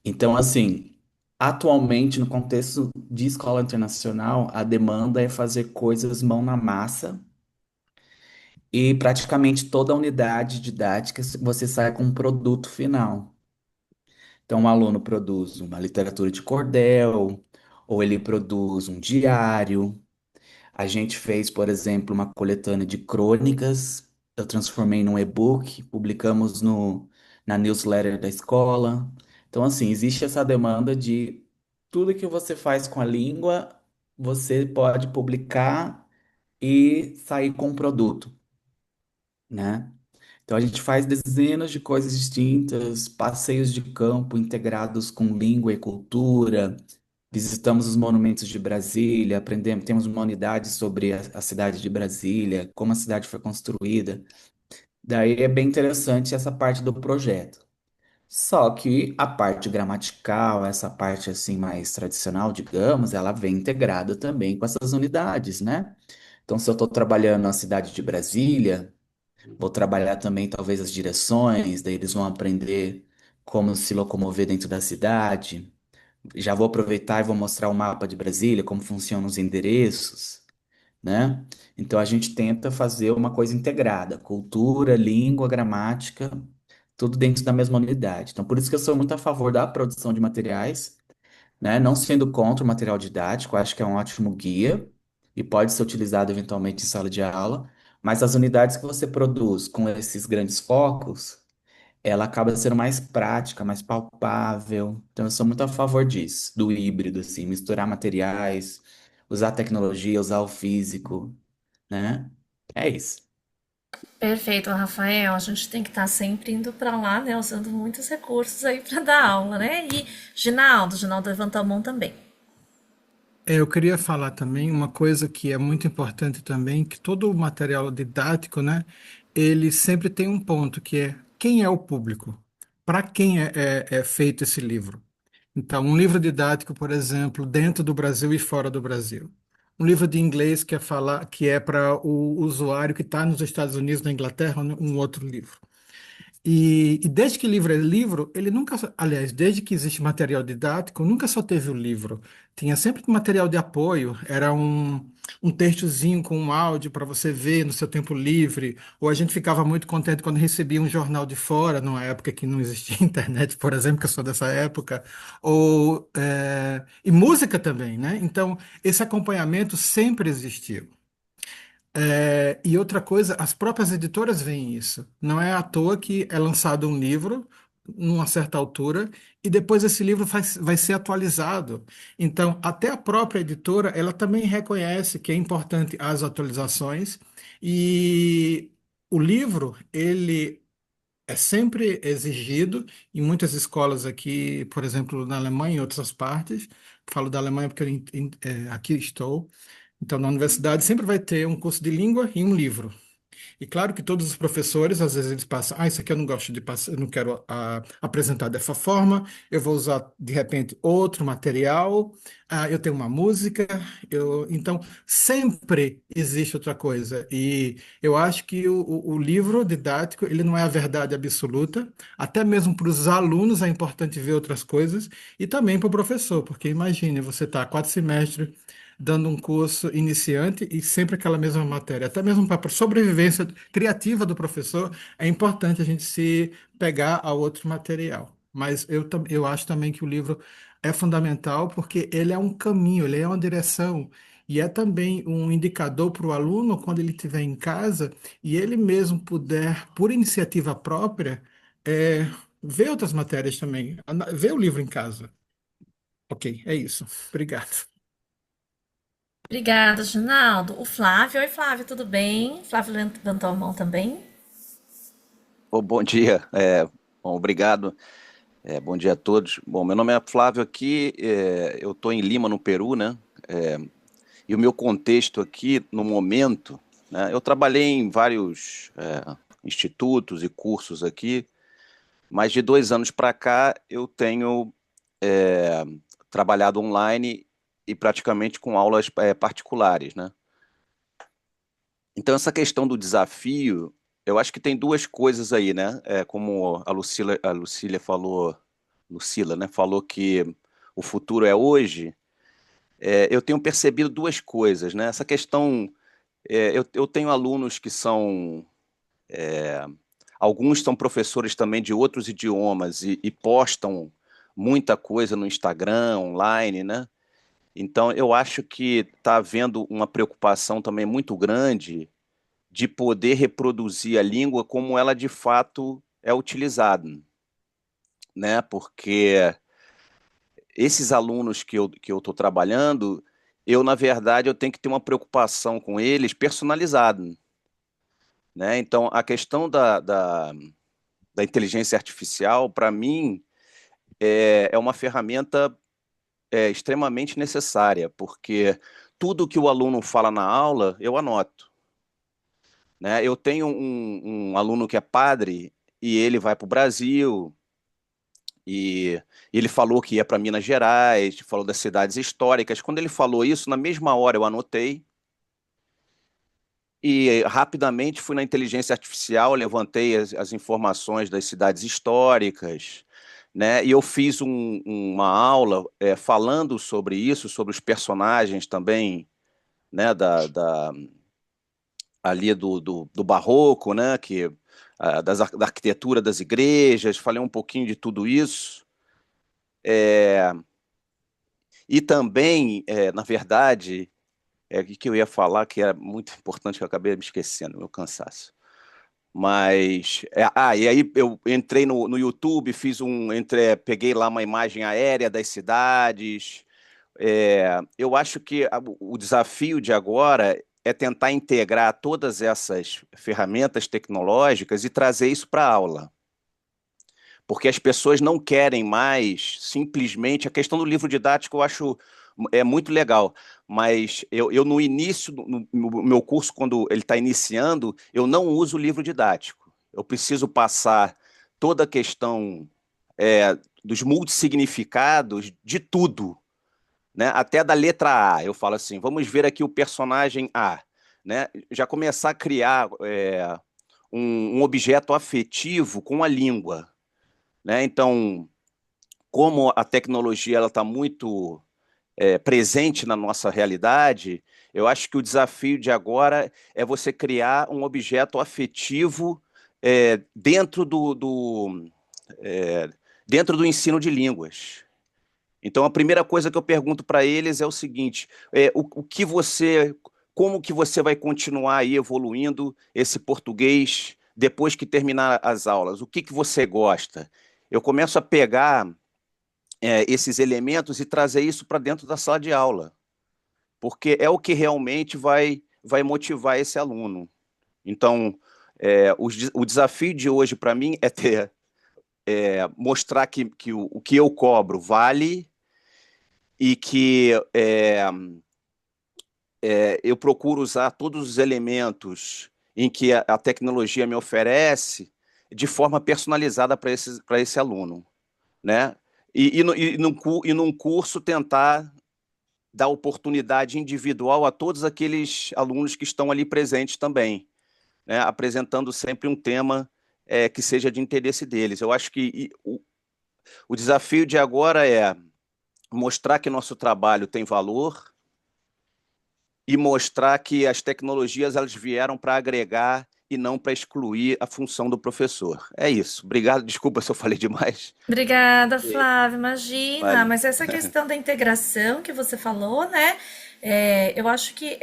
Então, assim, atualmente, no contexto de escola internacional, a demanda é fazer coisas mão na massa e praticamente toda a unidade didática você sai com um produto final. Então, o aluno produz uma literatura de cordel, ou ele produz um diário. A gente fez, por exemplo, uma coletânea de crônicas. Eu transformei num e-book, publicamos na newsletter da escola. Então, assim, existe essa demanda de tudo que você faz com a língua, você pode publicar e sair com um produto, né? Então a gente faz dezenas de coisas distintas, passeios de campo integrados com língua e cultura, visitamos os monumentos de Brasília, aprendemos, temos uma unidade sobre a cidade de Brasília, como a cidade foi construída. Daí é bem interessante essa parte do projeto. Só que a parte gramatical, essa parte assim mais tradicional, digamos, ela vem integrada também com essas unidades, né? Então, se eu estou trabalhando na cidade de Brasília, vou trabalhar também talvez as direções, daí eles vão aprender como se locomover dentro da cidade. Já vou aproveitar e vou mostrar o mapa de Brasília, como funcionam os endereços, né? Então a gente tenta fazer uma coisa integrada, cultura, língua, gramática, tudo dentro da mesma unidade. Então por isso que eu sou muito a favor da produção de materiais, né? Não sendo contra o material didático, acho que é um ótimo guia e pode ser utilizado eventualmente em sala de aula, mas as unidades que você produz com esses grandes focos, ela acaba sendo mais prática, mais palpável. Então eu sou muito a favor disso, do híbrido, assim, misturar materiais, usar tecnologia, usar o físico, né? É isso. Perfeito, Rafael. A gente tem que estar sempre indo para lá, né? Usando muitos recursos aí para dar aula, né? E Ginaldo levanta a mão também. Eu queria falar também uma coisa que é muito importante também, que todo o material didático, né, ele sempre tem um ponto que é quem é o público, para quem é feito esse livro. Então, um livro didático, por exemplo, dentro do Brasil e fora do Brasil. Um livro de inglês que é falar, que é para o usuário que está nos Estados Unidos, na Inglaterra, um outro livro. E desde que livro é livro, ele nunca, aliás, desde que existe material didático, nunca só teve o livro. Tinha sempre material de apoio, era um textozinho com um áudio para você ver no seu tempo livre, ou a gente ficava muito contente quando recebia um jornal de fora, numa época que não existia internet, por exemplo, que eu sou dessa época, e música também, né? Então, esse acompanhamento sempre existiu. E outra coisa, as próprias editoras veem isso. Não é à toa que é lançado um livro numa certa altura e depois esse livro vai ser atualizado. Então, até a própria editora, ela também reconhece que é importante as atualizações e o livro, ele é sempre exigido em muitas escolas aqui, por exemplo, na Alemanha e em outras partes. Falo da Alemanha porque aqui estou. Então, na universidade sempre vai ter um curso de língua e um livro. E claro que todos os professores, às vezes eles passam, isso aqui eu não gosto de passar, eu não quero apresentar dessa forma, eu vou usar de repente outro material, eu tenho uma música, então sempre existe outra coisa. E eu acho que o livro didático, ele não é a verdade absoluta, até mesmo para os alunos é importante ver outras coisas, e também para o professor, porque imagine, você está 4 semestres dando um curso iniciante e sempre aquela mesma matéria. Até mesmo para a sobrevivência criativa do professor, é importante a gente se pegar a outro material. Mas eu acho também que o livro é fundamental porque ele é um caminho, ele é uma direção. E é também um indicador para o aluno quando ele estiver em casa e ele mesmo puder, por iniciativa própria, ver outras matérias também, ver o livro em casa. Ok, é isso. Obrigado. Obrigada, Ginaldo. O Flávio. Oi, Flávio, tudo bem? Flávio levantou a mão também. Bom dia, bom, obrigado, bom dia a todos. Bom, meu nome é Flávio aqui, eu estou em Lima, no Peru, né? É, e o meu contexto aqui, no momento, né? Eu trabalhei em vários institutos e cursos aqui, mas de 2 anos para cá eu tenho trabalhado online e praticamente com aulas particulares, né? Então, essa questão do desafio, eu acho que tem duas coisas aí, né? Como a Lucília falou, Lucila, né? Falou que o futuro é hoje. Eu tenho percebido duas coisas, né? Essa questão, eu tenho alunos que são, alguns são professores também de outros idiomas e postam muita coisa no Instagram, online, né? Então, eu acho que está havendo uma preocupação também muito grande de poder reproduzir a língua como ela de fato é utilizada, né? Porque esses alunos que eu estou trabalhando, na verdade, eu tenho que ter uma preocupação com eles personalizada, né? Então, a questão da inteligência artificial, para mim, é uma ferramenta extremamente necessária, porque tudo que o aluno fala na aula, eu anoto, né? Eu tenho um aluno que é padre e ele vai para o Brasil e ele falou que ia para Minas Gerais, falou das cidades históricas. Quando ele falou isso, na mesma hora eu anotei e rapidamente fui na inteligência artificial, levantei as informações das cidades históricas, né? E eu fiz uma aula falando sobre isso, sobre os personagens também, né? Ali do barroco, né? Da arquitetura das igrejas, falei um pouquinho de tudo isso. E também, na verdade, o que eu ia falar que era muito importante que eu acabei me esquecendo, meu cansaço. Mas, e aí eu entrei no YouTube, peguei lá uma imagem aérea das cidades. Eu acho que o desafio de agora é tentar integrar todas essas ferramentas tecnológicas e trazer isso para a aula. Porque as pessoas não querem mais simplesmente. A questão do livro didático eu acho muito legal, mas eu no início, no meu curso, quando ele está iniciando, eu não uso o livro didático. Eu preciso passar toda a questão dos multissignificados de tudo, né? Até da letra A. Eu falo assim, vamos ver aqui o personagem A, né? Já começar a criar um objeto afetivo com a língua, né? Então, como a tecnologia ela está muito presente na nossa realidade, eu acho que o desafio de agora é você criar um objeto afetivo é, dentro do ensino de línguas. Então, a primeira coisa que eu pergunto para eles é o seguinte: como que você vai continuar aí evoluindo esse português depois que terminar as aulas? O que você gosta? Eu começo a pegar esses elementos e trazer isso para dentro da sala de aula, porque é o que realmente vai motivar esse aluno. Então, o desafio de hoje para mim mostrar que o que eu cobro vale e que eu procuro usar todos os elementos em que a tecnologia me oferece de forma personalizada para esse aluno, né? E num curso tentar dar oportunidade individual a todos aqueles alunos que estão ali presentes também, né? Apresentando sempre um tema que seja de interesse deles. Eu acho que o desafio de agora é mostrar que nosso trabalho tem valor e mostrar que as tecnologias elas vieram para agregar e não para excluir a função do professor. É isso. Obrigado, desculpa se eu falei demais. Obrigada, Flávio. Imagina, Vale. mas essa questão da integração que você falou, né? Eu acho que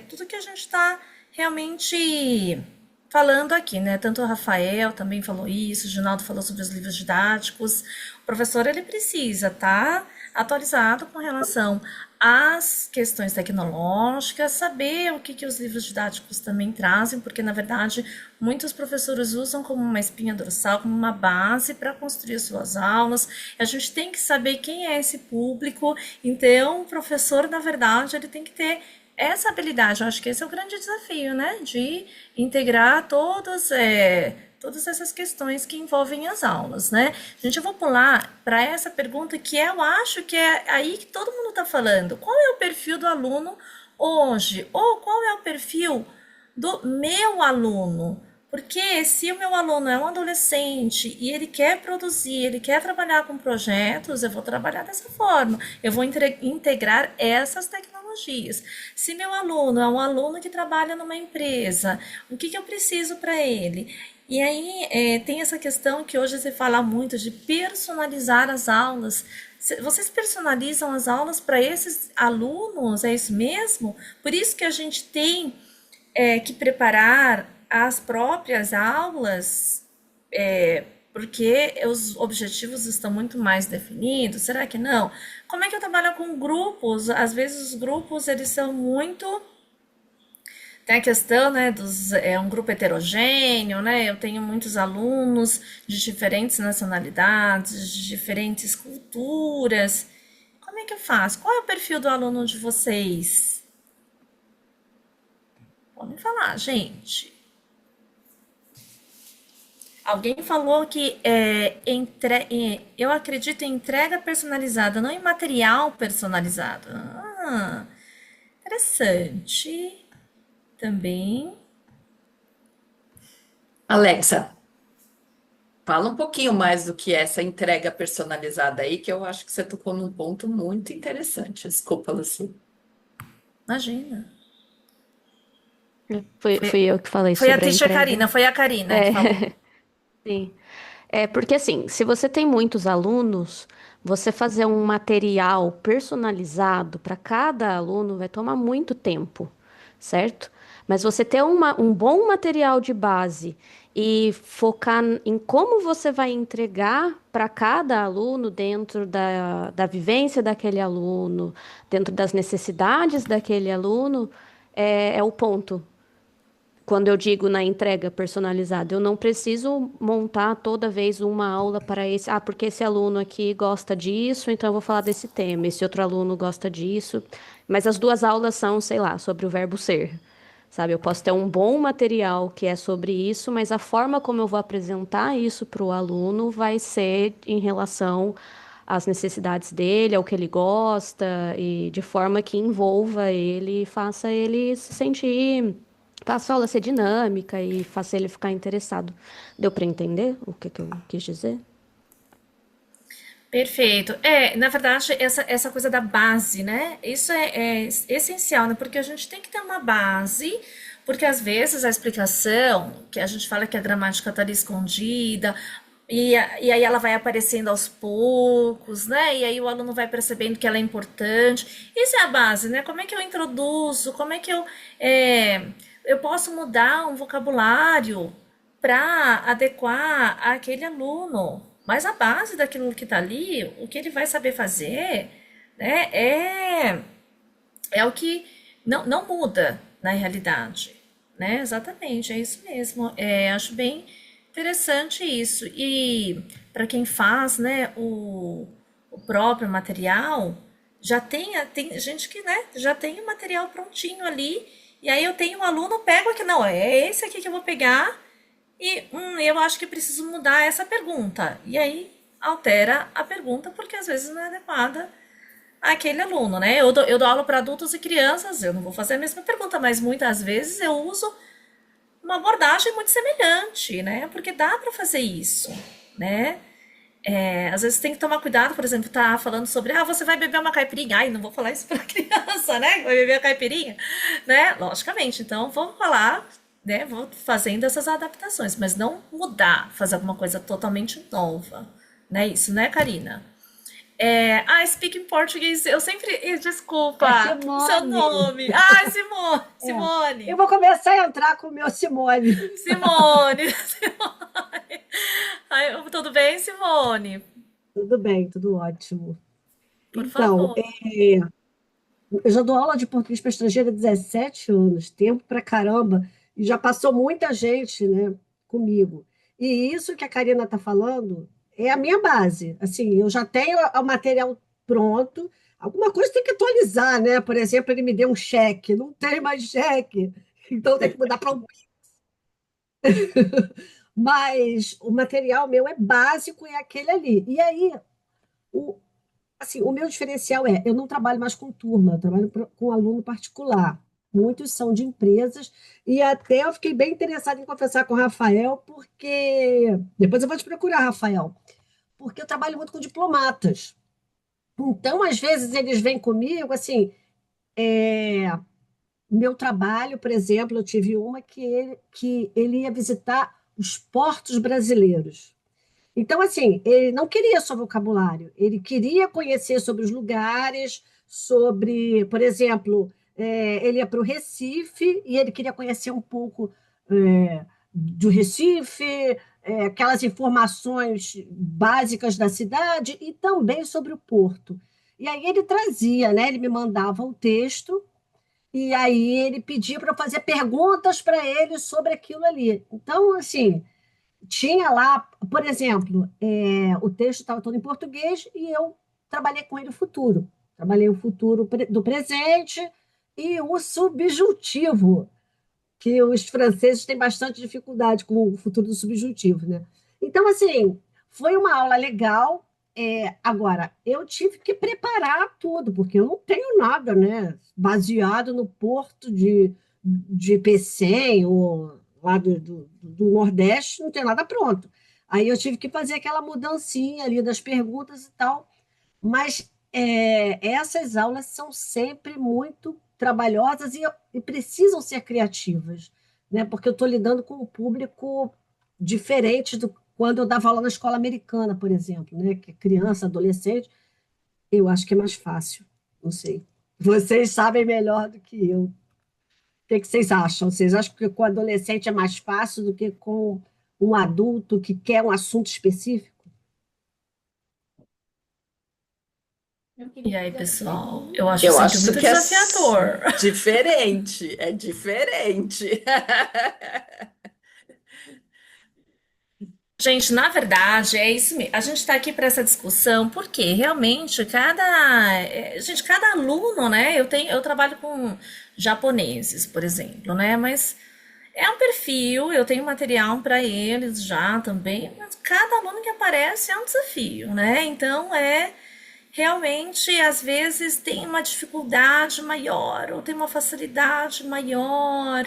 tudo que a gente está realmente falando aqui, né? Tanto o Rafael também falou isso, o Ginaldo falou sobre os livros didáticos. O professor ele precisa, tá? atualizado com relação às questões tecnológicas, saber o que os livros didáticos também trazem, porque, na verdade, muitos professores usam como uma espinha dorsal, como uma base para construir suas aulas. A gente tem que saber quem é esse público, então o professor, na verdade, ele tem que ter essa habilidade. Eu acho que esse é o grande desafio, né? De integrar todas essas questões que envolvem as aulas, né? Gente, eu vou pular para essa pergunta que eu acho que é aí que todo mundo está falando. Qual é o perfil do aluno hoje? Ou qual é o perfil do meu aluno? Porque se o meu aluno é um adolescente e ele quer produzir, ele quer trabalhar com projetos, eu vou trabalhar dessa forma. Eu vou integrar essas tecnologias. Se meu aluno é um aluno que trabalha numa empresa, o que eu preciso para ele? E aí tem essa questão que hoje se fala muito de personalizar as aulas. Vocês personalizam as aulas para esses alunos? É isso mesmo? Por isso que a gente tem que preparar as próprias aulas, porque os objetivos estão muito mais definidos. Será que não? Como é que eu trabalho com grupos? Às vezes os grupos eles são muito. Tem a questão, né, é um grupo heterogêneo, né? Eu tenho muitos alunos de diferentes nacionalidades, de diferentes culturas. Como é que eu faço? Qual é o perfil do aluno de vocês? Podem falar, gente. Alguém falou que eu acredito em entrega personalizada, não em material personalizado. Ah, interessante. Também. Alexa, fala um pouquinho mais do que essa entrega personalizada aí, que eu acho que você tocou num ponto muito interessante. Desculpa, Luci. Imagina. Fui eu que falei Foi a sobre a teacher entrega. Karina, foi a Karina que É, falou. sim. É porque assim, se você tem muitos alunos, você fazer um material personalizado para cada aluno vai tomar muito tempo, certo? Mas você ter um bom material de base e focar em como você vai entregar para cada aluno dentro da vivência daquele aluno, dentro das necessidades daquele aluno, é o ponto. Quando eu digo na entrega personalizada, eu não preciso montar toda vez uma aula para esse. Ah, porque esse aluno aqui gosta disso, então eu vou falar desse tema. Esse outro aluno gosta disso. Mas as duas aulas são, sei lá, sobre o verbo ser. Sabe? Eu posso ter um bom material que é sobre isso, mas a forma como eu vou apresentar isso para o aluno vai ser em relação às necessidades dele, ao que ele gosta, e de forma que envolva ele e faça ele se sentir. Faça a aula ser dinâmica e faça ele ficar interessado. Deu para entender o que eu quis dizer? Perfeito. Na verdade, essa coisa da base, né? Isso é essencial, né? Porque a gente tem que ter uma base, porque às vezes a explicação, que a gente fala que a gramática está ali escondida, e aí ela vai aparecendo aos poucos, né? E aí o aluno vai percebendo que ela é importante. Isso é a base, né? Como é que eu introduzo? Como é que eu posso mudar um vocabulário para adequar àquele aluno? Mas a base daquilo que está ali, o que ele vai saber fazer, né, é o que não muda na realidade, né? Exatamente, é isso mesmo. Acho bem interessante isso. E para quem faz, né, o próprio material, tem gente que, né, já tem o material prontinho ali, e aí eu tenho um aluno, pego aqui, não, é esse aqui que eu vou pegar, e eu acho que preciso mudar essa pergunta. E aí altera a pergunta, porque às vezes não é adequada àquele aluno, né? Eu dou aula para adultos e crianças, eu não vou fazer a mesma pergunta, mas muitas vezes eu uso uma abordagem muito semelhante, né? Porque dá para fazer isso, né? Às vezes tem que tomar cuidado, por exemplo, tá falando sobre, você vai beber uma caipirinha. Ai, não vou falar isso para criança, né? Vai beber a caipirinha, né? Logicamente, então vou falar, né? Vou fazendo essas adaptações, mas não mudar, fazer alguma coisa totalmente nova, né? Isso, né, Karina? Speak in português, eu sempre. Desculpa, É seu Simone. nome. Simone. É. Simone. Eu vou começar a entrar com o meu Simone. Simone. Tudo bem, Simone? Tudo bem, tudo ótimo. Por Então, favor. eu já dou aula de português para estrangeiro há 17 anos, tempo pra caramba, e já passou muita gente, né, comigo. E isso que a Karina está falando é a minha base. Assim, eu já tenho o material pronto, alguma coisa tem que atualizar, né? Por exemplo, ele me deu um cheque, não tem mais cheque, então tem que mudar para um. Mas o material meu é básico, é aquele ali. E aí, o, assim, o meu diferencial eu não trabalho mais com turma, eu trabalho com aluno particular. Muitos são de empresas, e até eu fiquei bem interessada em conversar com o Rafael, porque. Depois eu vou te procurar, Rafael, porque eu trabalho muito com diplomatas. Então, às vezes, eles vêm comigo, assim, meu trabalho, por exemplo, eu tive uma que ele ia visitar os portos brasileiros. Então, assim, ele não queria só vocabulário, ele queria conhecer sobre os lugares, sobre, por exemplo, ele ia para o Recife e ele queria conhecer um pouco do Recife, aquelas informações básicas da cidade e também sobre o porto. E aí ele trazia, né? Ele me mandava o texto e aí ele pedia para eu fazer perguntas para ele sobre aquilo ali. Então, assim, tinha lá, por exemplo, o texto estava todo em português e eu trabalhei com ele o futuro. Trabalhei o futuro do presente e o subjuntivo, que os franceses têm bastante dificuldade com o futuro do subjuntivo, né? Então, assim, foi uma aula legal. Agora, eu tive que preparar tudo, porque eu não tenho nada, né? Baseado no porto de Pecém ou lá do Nordeste, não tem nada pronto. Aí eu tive que fazer aquela mudancinha ali das perguntas e tal, mas essas aulas são sempre muito trabalhosas e precisam ser criativas, né? Porque eu estou lidando com um público diferente do quando eu dava aula na escola americana, por exemplo, né? Que é criança, adolescente, eu acho que é mais fácil. Não sei. Vocês sabem melhor do que eu. O que vocês acham? Vocês acham que com adolescente é mais fácil do que com um adulto que quer um assunto específico? E aí, pessoal? Eu acho Eu sempre acho muito que é desafiador. diferente, é diferente. Gente, na verdade, é isso mesmo. A gente está aqui para essa discussão porque realmente cada aluno, né? Eu trabalho com japoneses, por exemplo, né? Mas é um perfil, eu tenho material para eles já também, mas cada aluno que aparece é um desafio, né? Então realmente às vezes tem uma dificuldade maior ou tem uma facilidade maior.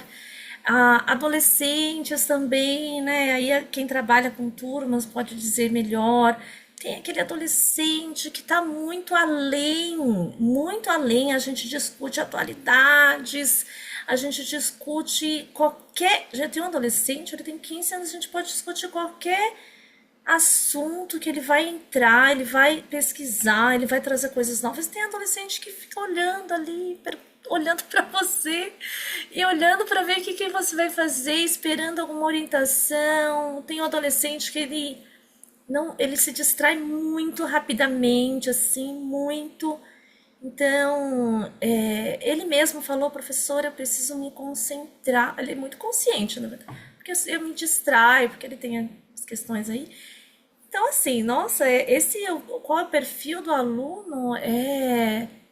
Adolescentes também, né? Aí quem trabalha com turmas pode dizer melhor. Tem aquele adolescente que está muito além, muito além. A gente discute atualidades, a gente discute qualquer. Já tem um adolescente, ele tem 15 anos, a gente pode discutir qualquer assunto que ele vai entrar, ele vai pesquisar, ele vai trazer coisas novas. Tem adolescente que fica olhando ali, olhando para você e olhando para ver o que você vai fazer, esperando alguma orientação. Tem um adolescente que ele não, ele se distrai muito rapidamente, assim, muito. Então, ele mesmo falou, professora, eu preciso me concentrar. Ele é muito consciente, na verdade, porque eu me distraio, porque ele tem as questões aí. Então, assim, nossa, qual é o perfil do aluno?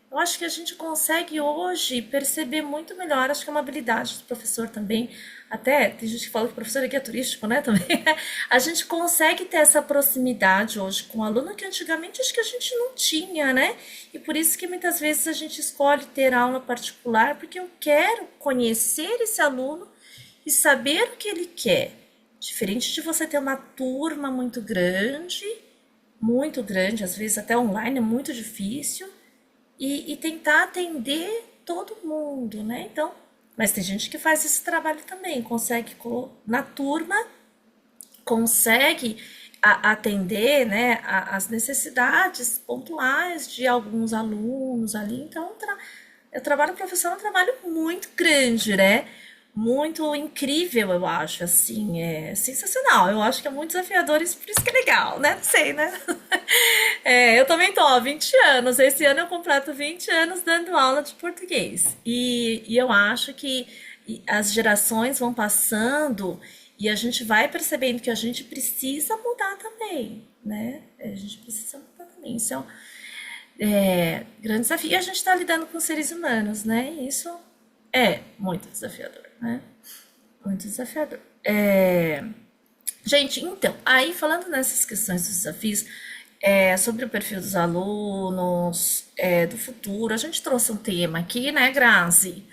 Eu acho que a gente consegue hoje perceber muito melhor, acho que é uma habilidade do professor também, até tem gente que fala que o professor é guia turístico, né, também. A gente consegue ter essa proximidade hoje com o aluno que antigamente acho que a gente não tinha, né? E por isso que muitas vezes a gente escolhe ter aula particular, porque eu quero conhecer esse aluno e saber o que ele quer. Diferente de você ter uma turma muito grande, às vezes até online é muito difícil, e tentar atender todo mundo, né? Então, mas tem gente que faz esse trabalho também, consegue na turma, consegue atender, né, as necessidades pontuais de alguns alunos ali. Então, o trabalho profissional é um trabalho muito grande, né? muito incrível, eu acho, assim, é sensacional. Eu acho que é muito desafiador, isso por isso que é legal, né? Não sei, né? Eu também tô, há 20 anos. Esse ano eu completo 20 anos dando aula de português. E eu acho que as gerações vão passando e a gente vai percebendo que a gente precisa mudar também, né? A gente precisa mudar também. Isso é grande desafio. E a gente está lidando com seres humanos, né? E isso é muito desafiador, né? Muito desafiador. Gente, então, aí falando nessas questões dos desafios, sobre o perfil dos alunos, do futuro, a gente trouxe um tema aqui, né, Grazi?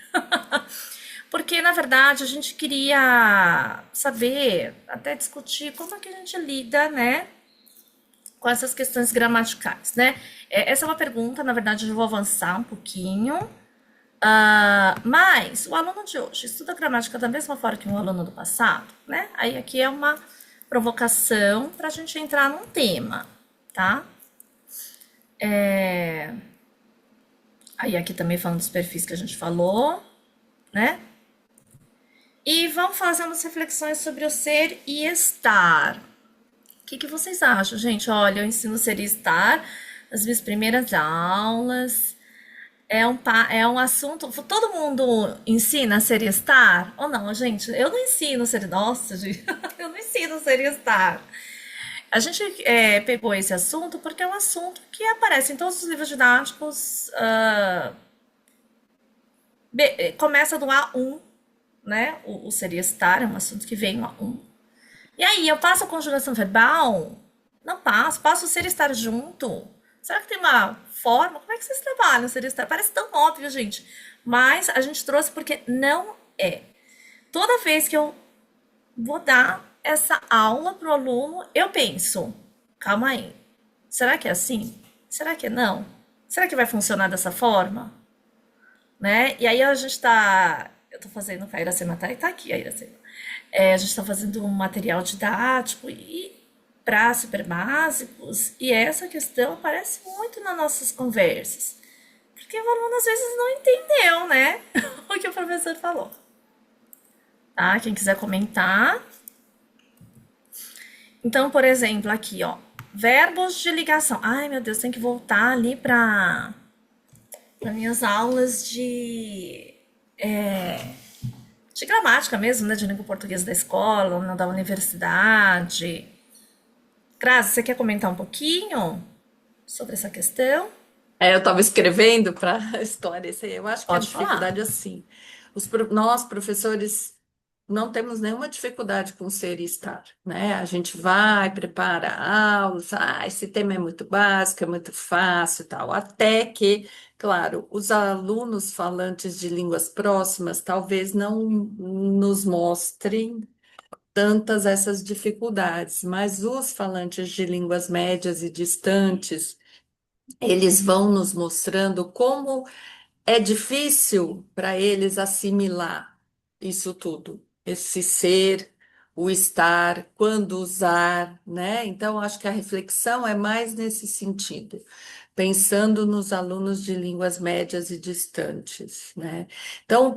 Porque, na verdade, a gente queria saber, até discutir como é que a gente lida, né, com essas questões gramaticais, né? Essa é uma pergunta, na verdade, eu vou avançar um pouquinho. Mas o aluno de hoje estuda gramática da mesma forma que um aluno do passado, né? Aí aqui é uma provocação para a gente entrar num tema, tá? Aí aqui também falando dos perfis que a gente falou, né? E vamos fazer umas reflexões sobre o ser e estar. O que vocês acham, gente? Olha, eu ensino ser e estar nas minhas primeiras aulas. É um assunto. Todo mundo ensina a ser e estar? Ou não, gente? Eu não ensino ser. Nossa, gente, eu não ensino ser e estar. A gente pegou esse assunto porque é um assunto que aparece em todos os livros didáticos. Começa do A1, né? O ser e estar é um assunto que vem no A1. E aí, eu passo a conjugação verbal? Não passo o ser e estar junto. Será que tem uma forma? Como é que vocês trabalham o ser e estar? Parece tão óbvio, gente. Mas a gente trouxe porque não é. Toda vez que eu vou dar essa aula para o aluno, eu penso, calma aí, será que é assim? Será que é não? Será que vai funcionar dessa forma? Né? E aí a gente tá, eu tô fazendo com a Iracema, tá aqui a Iracema. A gente tá fazendo um material didático e para super básicos, e essa questão aparece muito nas nossas conversas. Porque o aluno às vezes não entendeu, né? O que o professor falou. Tá? Quem quiser comentar. Então, por exemplo, aqui, ó, verbos de ligação. Ai, meu Deus, tem que voltar ali para minhas aulas de gramática mesmo, né? De língua portuguesa da escola, da universidade. Grazi, você quer comentar um pouquinho sobre essa questão? Eu estava escrevendo para esclarecer. Eu acho que a Pode falar. dificuldade é assim. Nós, professores, não temos nenhuma dificuldade com ser e estar, né? A gente vai, prepara aulas, esse tema é muito básico, é muito fácil e tal. Até que, claro, os alunos falantes de línguas próximas talvez não nos mostrem tantas essas dificuldades, mas os falantes de línguas médias e distantes, eles vão nos mostrando como é difícil para eles assimilar isso tudo, esse ser, o estar, quando usar, né? Então, acho que a reflexão é mais nesse sentido, pensando nos alunos de línguas médias e distantes, né? Então,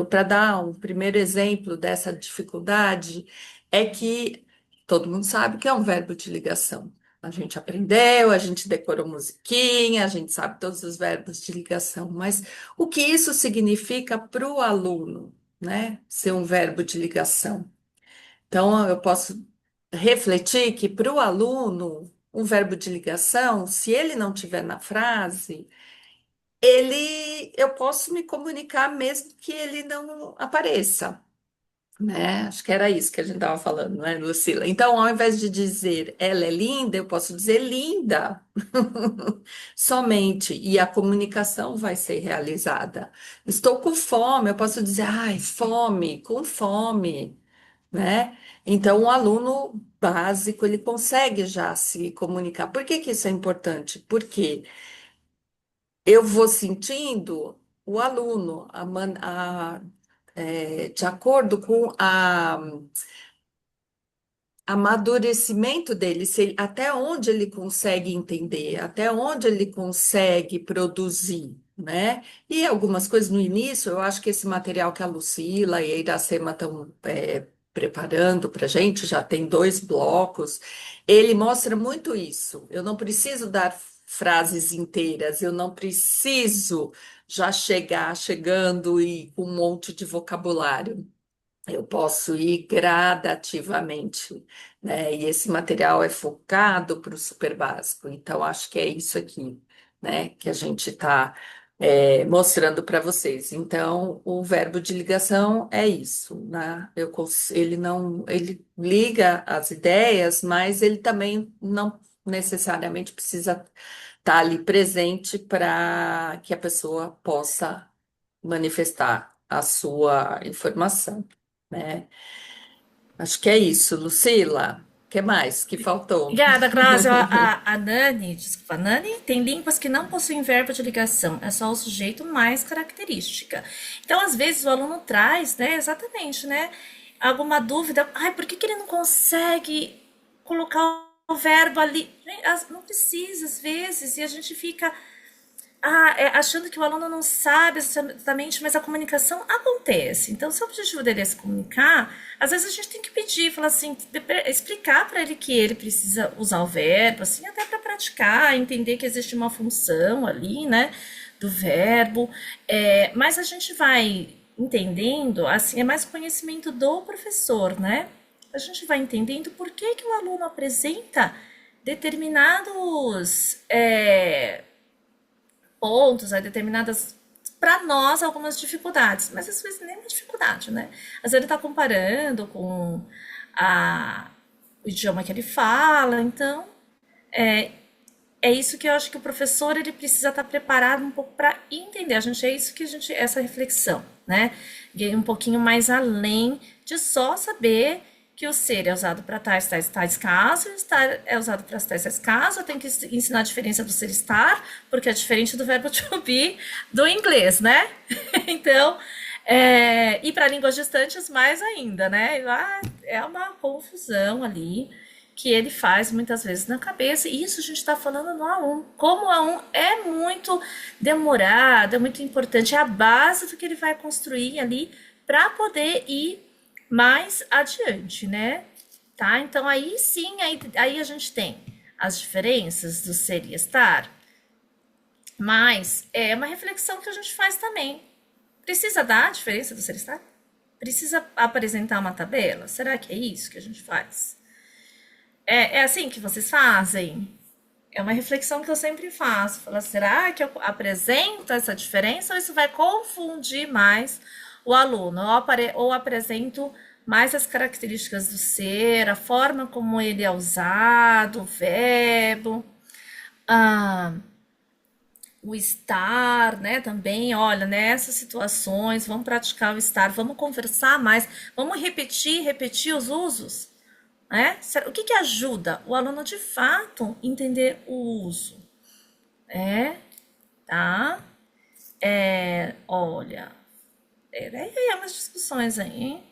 para dar um primeiro exemplo dessa dificuldade, é que todo mundo sabe que é um verbo de ligação. A gente aprendeu, a gente decorou musiquinha, a gente sabe todos os verbos de ligação, mas o que isso significa para o aluno, né? Ser um verbo de ligação. Então, eu posso refletir que para o aluno, um verbo de ligação, se ele não tiver na frase, eu posso me comunicar mesmo que ele não apareça, né? Acho que era isso que a gente estava falando, né, Lucila? Então, ao invés de dizer ela é linda, eu posso dizer linda somente, e a comunicação vai ser realizada. Estou com fome, eu posso dizer, ai, fome, com fome, né? Então, o aluno básico, ele consegue já se comunicar. Por que que isso é importante? Porque eu vou sentindo o aluno, de acordo com amadurecimento dele, até onde ele consegue entender, até onde ele consegue produzir, né? E algumas coisas no início, eu acho que esse material que a Lucila e a Iracema estão preparando para a gente, já tem 2 blocos, ele mostra muito isso. Eu não preciso dar frases inteiras, eu não preciso já chegar chegando e com um monte de vocabulário. Eu posso ir gradativamente, né? E esse material é focado para o super básico. Então, acho que é isso aqui, né? Que a gente está mostrando para vocês. Então, o verbo de ligação é isso, né? Ele não, ele liga as ideias, mas ele também não necessariamente precisa estar ali presente para que a pessoa possa manifestar a sua informação, né? Acho que é isso, Lucila. O que mais que faltou? Obrigada, Cláudia. A Nani, desculpa, a Nani tem línguas que não possuem verbo de ligação, é só o sujeito mais característica. Então, às vezes, o aluno traz, né, exatamente, né, alguma dúvida. Ai, por que que ele não consegue colocar o verbo ali? Não precisa, às vezes, e a gente fica achando que o aluno não sabe exatamente, mas a comunicação acontece. Então, se o objetivo dele é se comunicar, às vezes a gente tem que pedir, falar assim, explicar para ele que ele precisa usar o verbo, assim, até para praticar, entender que existe uma função ali, né, do verbo. Mas a gente vai entendendo, assim, é mais conhecimento do professor, né? A gente vai entendendo por que que o aluno apresenta determinados pontos, determinadas, para nós, algumas dificuldades, mas às vezes nem uma dificuldade, né? Às vezes ele está comparando com o idioma que ele fala, então é isso que eu acho que o professor ele precisa estar preparado um pouco para entender. Essa reflexão, né? E um pouquinho mais além de só saber que o ser é usado para tais casos, estar é usado para tais casos. Eu tenho que ensinar a diferença do ser estar, porque é diferente do verbo to be do inglês, né? Então, e para línguas distantes mais ainda, né? É uma confusão ali que ele faz muitas vezes na cabeça, e isso a gente está falando no A1. Como o A1 é muito demorado, é muito importante, é a base do que ele vai construir ali para poder ir mais adiante, né? Tá? Então, aí sim, aí a gente tem as diferenças do ser e estar, mas é uma reflexão que a gente faz também. Precisa dar a diferença do ser e estar? Precisa apresentar uma tabela? Será que é isso que a gente faz? É assim que vocês fazem? É uma reflexão que eu sempre faço. Fala, será que eu apresento essa diferença ou isso vai confundir mais o aluno? Ou apresento mais as características do ser, a forma como ele é usado, o verbo, o estar, né? Também, olha, nessas situações, vamos praticar o estar, vamos conversar mais, vamos repetir os usos. Né? O que ajuda o aluno de fato entender o uso? Tá? Olha, é umas discussões aí, hein?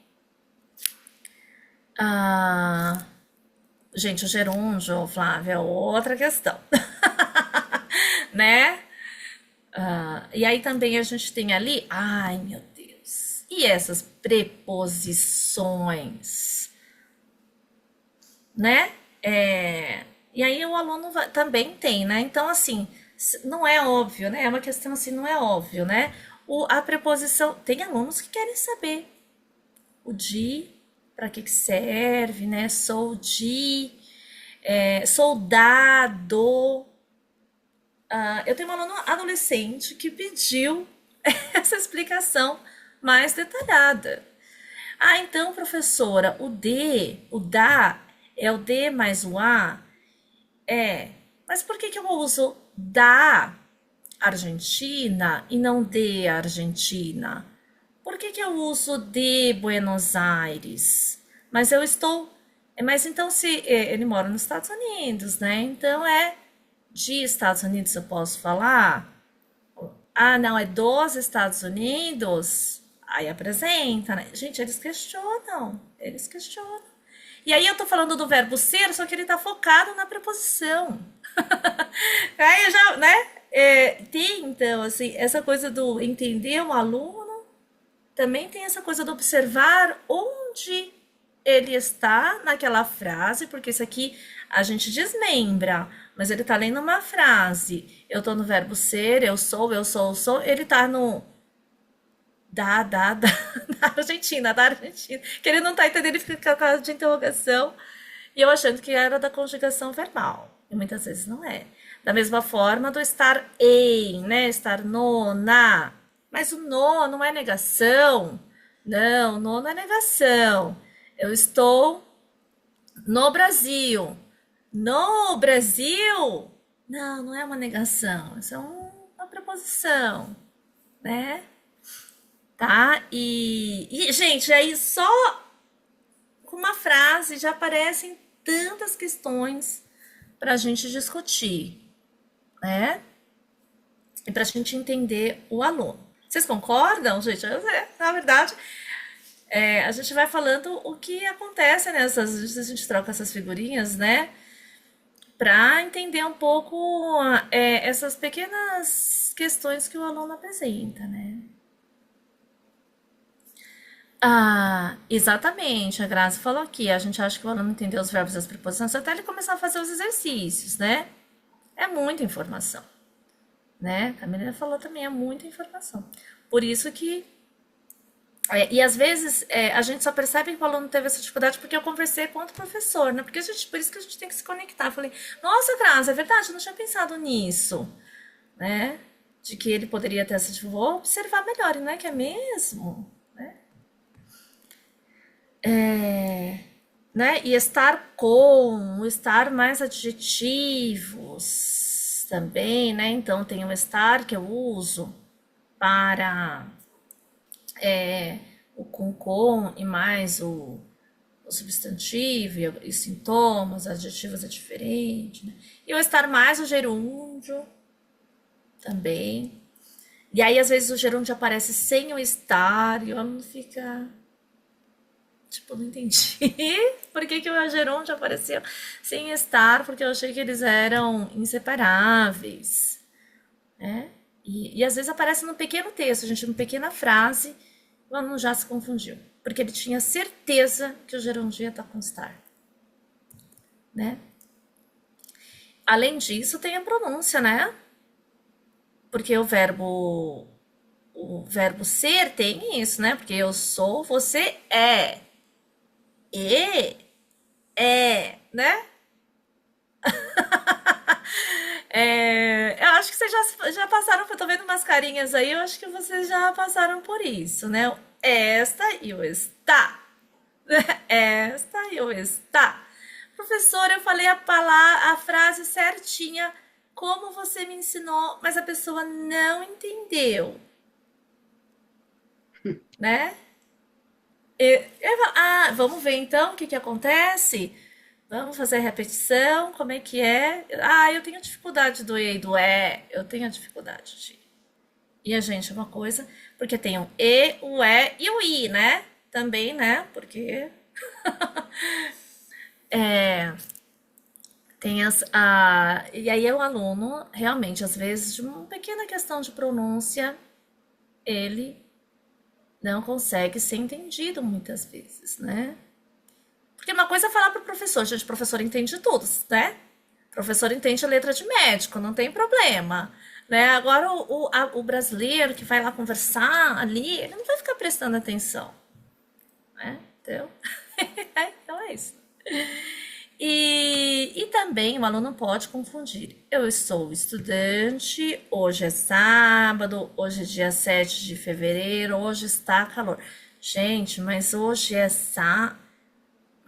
Gente, o gerúndio, Flávia, é outra questão, né? E aí também a gente tem ali, ai meu Deus, e essas preposições, né? E aí o aluno também tem, né? Então, assim, não é óbvio, né? É uma questão assim, não é óbvio, né? A preposição, tem alunos que querem saber o de, para que serve, né? Sou de, soldado. Eu tenho um aluno adolescente que pediu essa explicação mais detalhada. Então, professora, o da, é o D mais o A? Mas por que eu uso da Argentina e não de Argentina? Por que eu uso de Buenos Aires? Mas então se ele mora nos Estados Unidos, né? Então de Estados Unidos eu posso falar? Não, é dos Estados Unidos? Aí apresenta, né? Gente, eles questionam. E aí eu tô falando do verbo ser, só que ele tá focado na preposição. Aí já, né? Tem, então, assim, essa coisa do entender o aluno, também tem essa coisa do observar onde ele está naquela frase, porque isso aqui a gente desmembra, mas ele está lendo uma frase. Eu estou no verbo ser, eu sou, ele está no da da Argentina, que ele não está entendendo, ele fica com a cara de interrogação, e eu achando que era da conjugação verbal, e muitas vezes não é. Da mesma forma do estar em, né? Estar no, na. Mas o no não é negação. Não, no não é negação. Eu estou no Brasil. No Brasil? Não, não é uma negação. Isso é uma preposição, né? Tá? Gente, aí só com uma frase já aparecem tantas questões para a gente discutir, né? E para a gente entender o aluno. Vocês concordam, gente? Na verdade, a gente vai falando o que acontece nessas. A gente troca essas figurinhas, né? Para entender um pouco essas pequenas questões que o aluno apresenta, né? Exatamente, a Grazi falou aqui. A gente acha que o aluno entendeu os verbos e as preposições até ele começar a fazer os exercícios, né? É muita informação, né? A Camila falou também, é muita informação. Por isso que... e às vezes a gente só percebe que o aluno teve essa dificuldade porque eu conversei com outro professor, né? Porque por isso que a gente tem que se conectar. Eu falei, nossa, Grazi, é verdade, eu não tinha pensado nisso, né? De que ele poderia ter essa dificuldade. Vou observar melhor, e não é que é mesmo, né? Né? E estar com, estar mais adjetivos também, né? Então tem o estar que eu uso para o com e mais o substantivo e sintomas, adjetivos é diferente, né? E o estar mais o gerúndio também. E aí às vezes o gerúndio aparece sem o estar e o aluno fica... Tipo, não entendi por que o gerúndio apareceu sem estar, porque eu achei que eles eram inseparáveis, né? E às vezes aparece num pequeno texto, gente, numa pequena frase, o aluno já se confundiu, porque ele tinha certeza que o gerúndio ia estar com estar, né? Além disso, tem a pronúncia, né? Porque o verbo ser tem isso, né? Porque eu sou, você é. Né? Eu acho que vocês já passaram, eu tô vendo umas carinhas aí, eu acho que vocês já passaram por isso, né? O esta e o está. Esta e o está. Professora, eu falei a frase certinha, como você me ensinou, mas a pessoa não entendeu, né? Vamos ver então o que acontece? Vamos fazer a repetição, como é que é? Eu tenho dificuldade do e e do eu tenho dificuldade de... E a gente, uma coisa, porque tem o e, o e o i, né? Também, né? Porque... tem e aí o aluno, realmente, às vezes, de uma pequena questão de pronúncia, ele não consegue ser entendido muitas vezes, né? Porque uma coisa é falar para o professor, gente, o professor entende tudo, né? O professor entende a letra de médico, não tem problema, né? Agora o brasileiro que vai lá conversar ali, ele não vai ficar prestando atenção, né? Então é isso. E também o aluno pode confundir. Eu estou estudante, hoje é sábado, hoje é dia 7 de fevereiro, hoje está calor. Gente, mas hoje é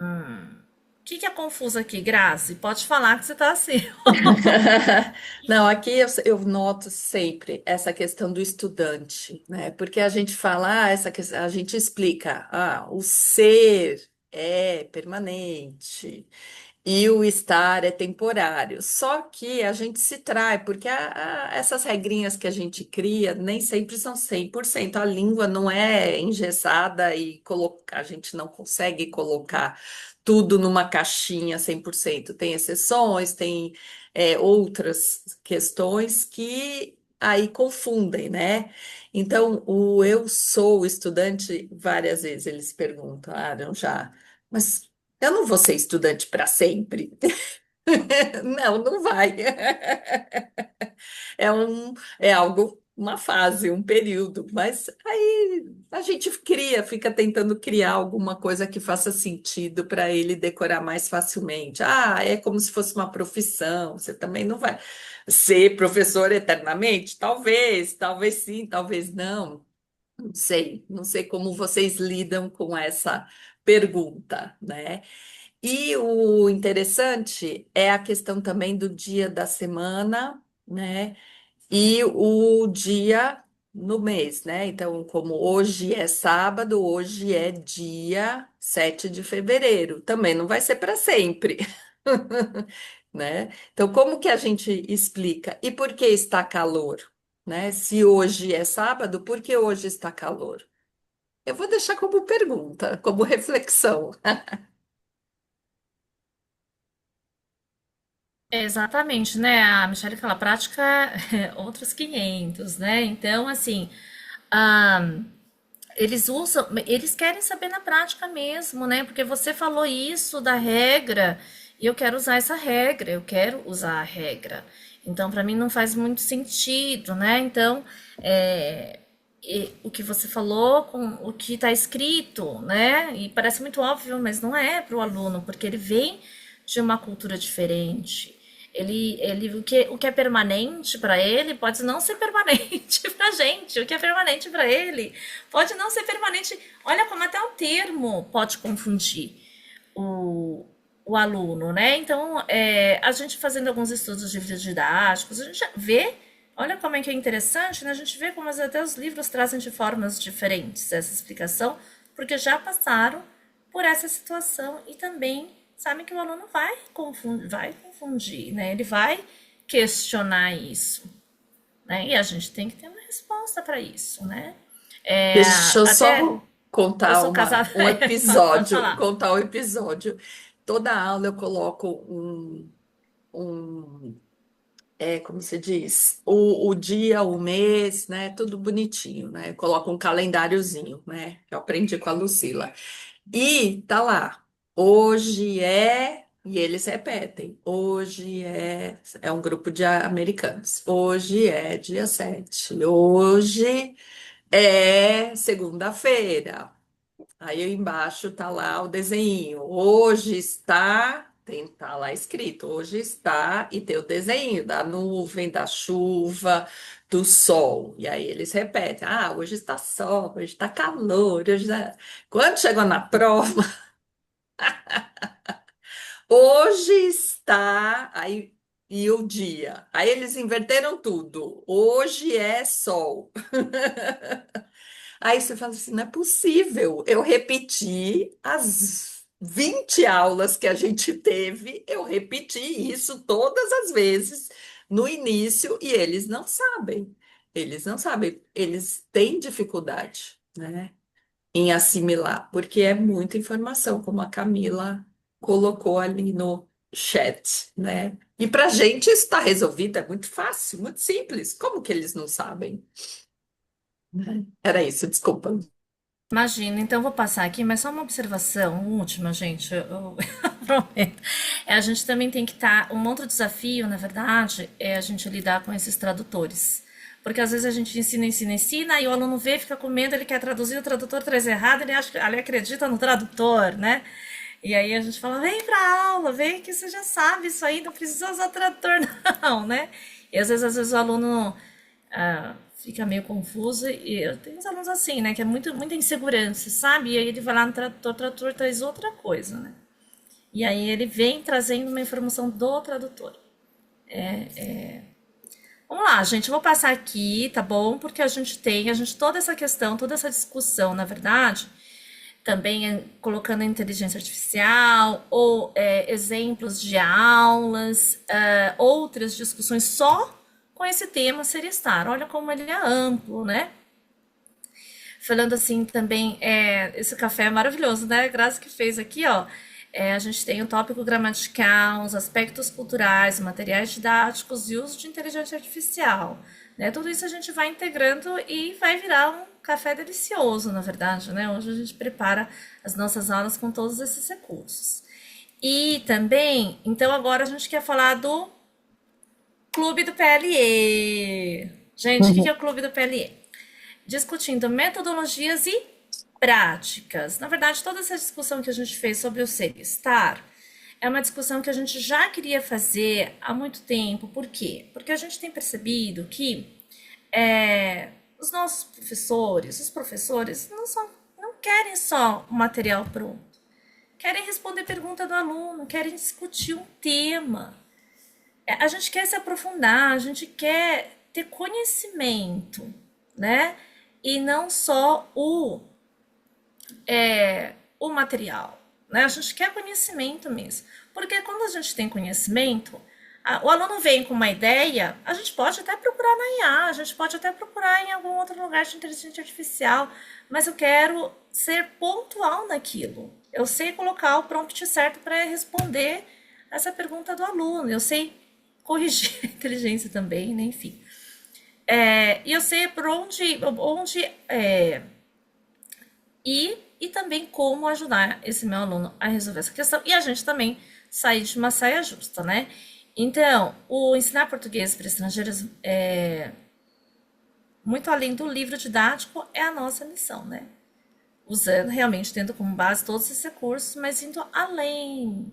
O que é confuso aqui, Grazi? Pode falar que você está assim. Não, aqui eu noto sempre essa questão do estudante, né? Porque a gente fala, a gente explica, o ser é permanente, e o estar é temporário. Só que a gente se trai, porque essas regrinhas que a gente cria nem sempre são 100%. A língua não é engessada e a gente não consegue colocar tudo numa caixinha 100%. Tem exceções, tem outras questões que aí confundem, né? Então, o eu sou estudante, várias vezes eles perguntaram já, mas eu não vou ser estudante para sempre. Não, não vai. É algo, uma fase, um período, mas aí a gente cria, fica tentando criar alguma coisa que faça sentido para ele decorar mais facilmente. Ah, é como se fosse uma profissão. Você também não vai ser professor eternamente? Talvez, talvez sim, talvez não. Não sei, não sei como vocês lidam com essa pergunta, né? E o interessante é a questão também do dia da semana, né? E o dia no mês, né? Então, como hoje é sábado, hoje é dia 7 de fevereiro. Também não vai ser para sempre, né? Então, como que a gente explica? E por que está calor? Né? Se hoje é sábado, por que hoje está calor? Eu vou deixar como pergunta, como reflexão. Exatamente, né? A Michelle fala prática outros 500, né? Então, assim, ah, eles usam, eles querem saber na prática mesmo, né? Porque você falou isso da regra, e eu quero usar essa regra, eu quero usar a regra. Então, para mim não faz muito sentido, né? Então, o que você falou com o que está escrito, né? E parece muito óbvio, mas não é para o aluno, porque ele vem de uma cultura diferente. O que é permanente para ele pode não ser permanente para a gente. O que é permanente para ele pode não ser permanente. Olha como até o termo pode confundir o, o aluno, né? Então, a gente fazendo alguns estudos de vídeos didáticos, a gente vê, olha como é que é interessante, né? A gente vê como até os livros trazem de formas diferentes essa explicação, porque já passaram por essa situação e também sabem que o aluno vai confundir, né? Ele vai questionar isso, né? E a gente tem que ter uma resposta para isso, né? Deixa eu Até só eu contar sou casada, um pode episódio, falar. contar um episódio. Toda aula eu coloco como se diz, o dia, o mês, né? Tudo bonitinho, né? Eu coloco um calendáriozinho, né? Que eu aprendi com a Lucila. E tá lá. Hoje é, e eles repetem. Hoje é um grupo de americanos. Hoje é dia 7. Hoje é segunda-feira. Aí embaixo tá lá o desenho. Hoje está, tá lá escrito, hoje está, e tem o desenho da nuvem, da chuva, do sol. E aí eles repetem: ah, hoje está sol, hoje está calor. Quando chegou na prova, hoje está. Aí, e o dia. Aí eles inverteram tudo. Hoje é sol. Aí você fala assim, não é possível. Eu repeti as 20 aulas que a gente teve, eu repeti isso todas as vezes no início e eles não sabem. Eles não sabem, eles têm dificuldade, né, em assimilar, porque é muita informação, como a Camila colocou ali no chat, né? E para a gente isso está resolvido, é muito fácil, muito simples. Como que eles não sabem? Era isso, desculpa. Imagina, então vou passar aqui, mas só uma observação última, gente, eu prometo. A gente também tem que estar. Um outro desafio, na verdade, é a gente lidar com esses tradutores. Porque às vezes a gente ensina, e o aluno vê, fica com medo, ele quer traduzir, o tradutor traz errado, ele acredita no tradutor, né? E aí a gente fala, vem pra aula, vem que você já sabe isso aí, não precisa usar tradutor, não, né? E às vezes o aluno fica meio confuso. E eu tenho uns alunos assim, né? Que é muita insegurança, sabe? E aí ele vai lá no tradutor, o tradutor traz outra coisa, né? E aí ele vem trazendo uma informação do tradutor. Vamos lá, gente, eu vou passar aqui, tá bom? Porque a gente toda essa questão, toda essa discussão, na verdade, também colocando a inteligência artificial, ou exemplos de aulas, outras discussões só com esse tema Seriestar. Olha como ele é amplo, né? Falando assim também, esse café é maravilhoso, né? A Graça que fez aqui, ó. A gente tem o tópico gramatical, os aspectos culturais, materiais didáticos e uso de inteligência artificial, né? Tudo isso a gente vai integrando e vai virar um café delicioso, na verdade, né? Hoje a gente prepara as nossas aulas com todos esses recursos. E também, então agora a gente quer falar do Clube do PLE. Gente, o que é o Clube do PLE? Discutindo metodologias e práticas. Na verdade, toda essa discussão que a gente fez sobre o Seriestar é uma discussão que a gente já queria fazer há muito tempo. Por quê? Porque a gente tem percebido que os nossos professores, os professores, não querem só o material pronto. Querem responder pergunta do aluno, querem discutir um tema. A gente quer se aprofundar, a gente quer ter conhecimento, né? E não só o material, né? A gente quer conhecimento mesmo. Porque quando a gente tem conhecimento, o aluno vem com uma ideia, a gente pode até procurar na IA, a gente pode até procurar em algum outro lugar de inteligência artificial, mas eu quero ser pontual naquilo. Eu sei colocar o prompt certo para responder essa pergunta do aluno, eu sei corrigir a inteligência também, né? Enfim. E eu sei por onde ir e também como ajudar esse meu aluno a resolver essa questão. E a gente também sair de uma saia justa, né? Então, o ensinar português para estrangeiros, muito além do livro didático, é a nossa missão, né? Usando, realmente, tendo como base todos esses recursos, mas indo além,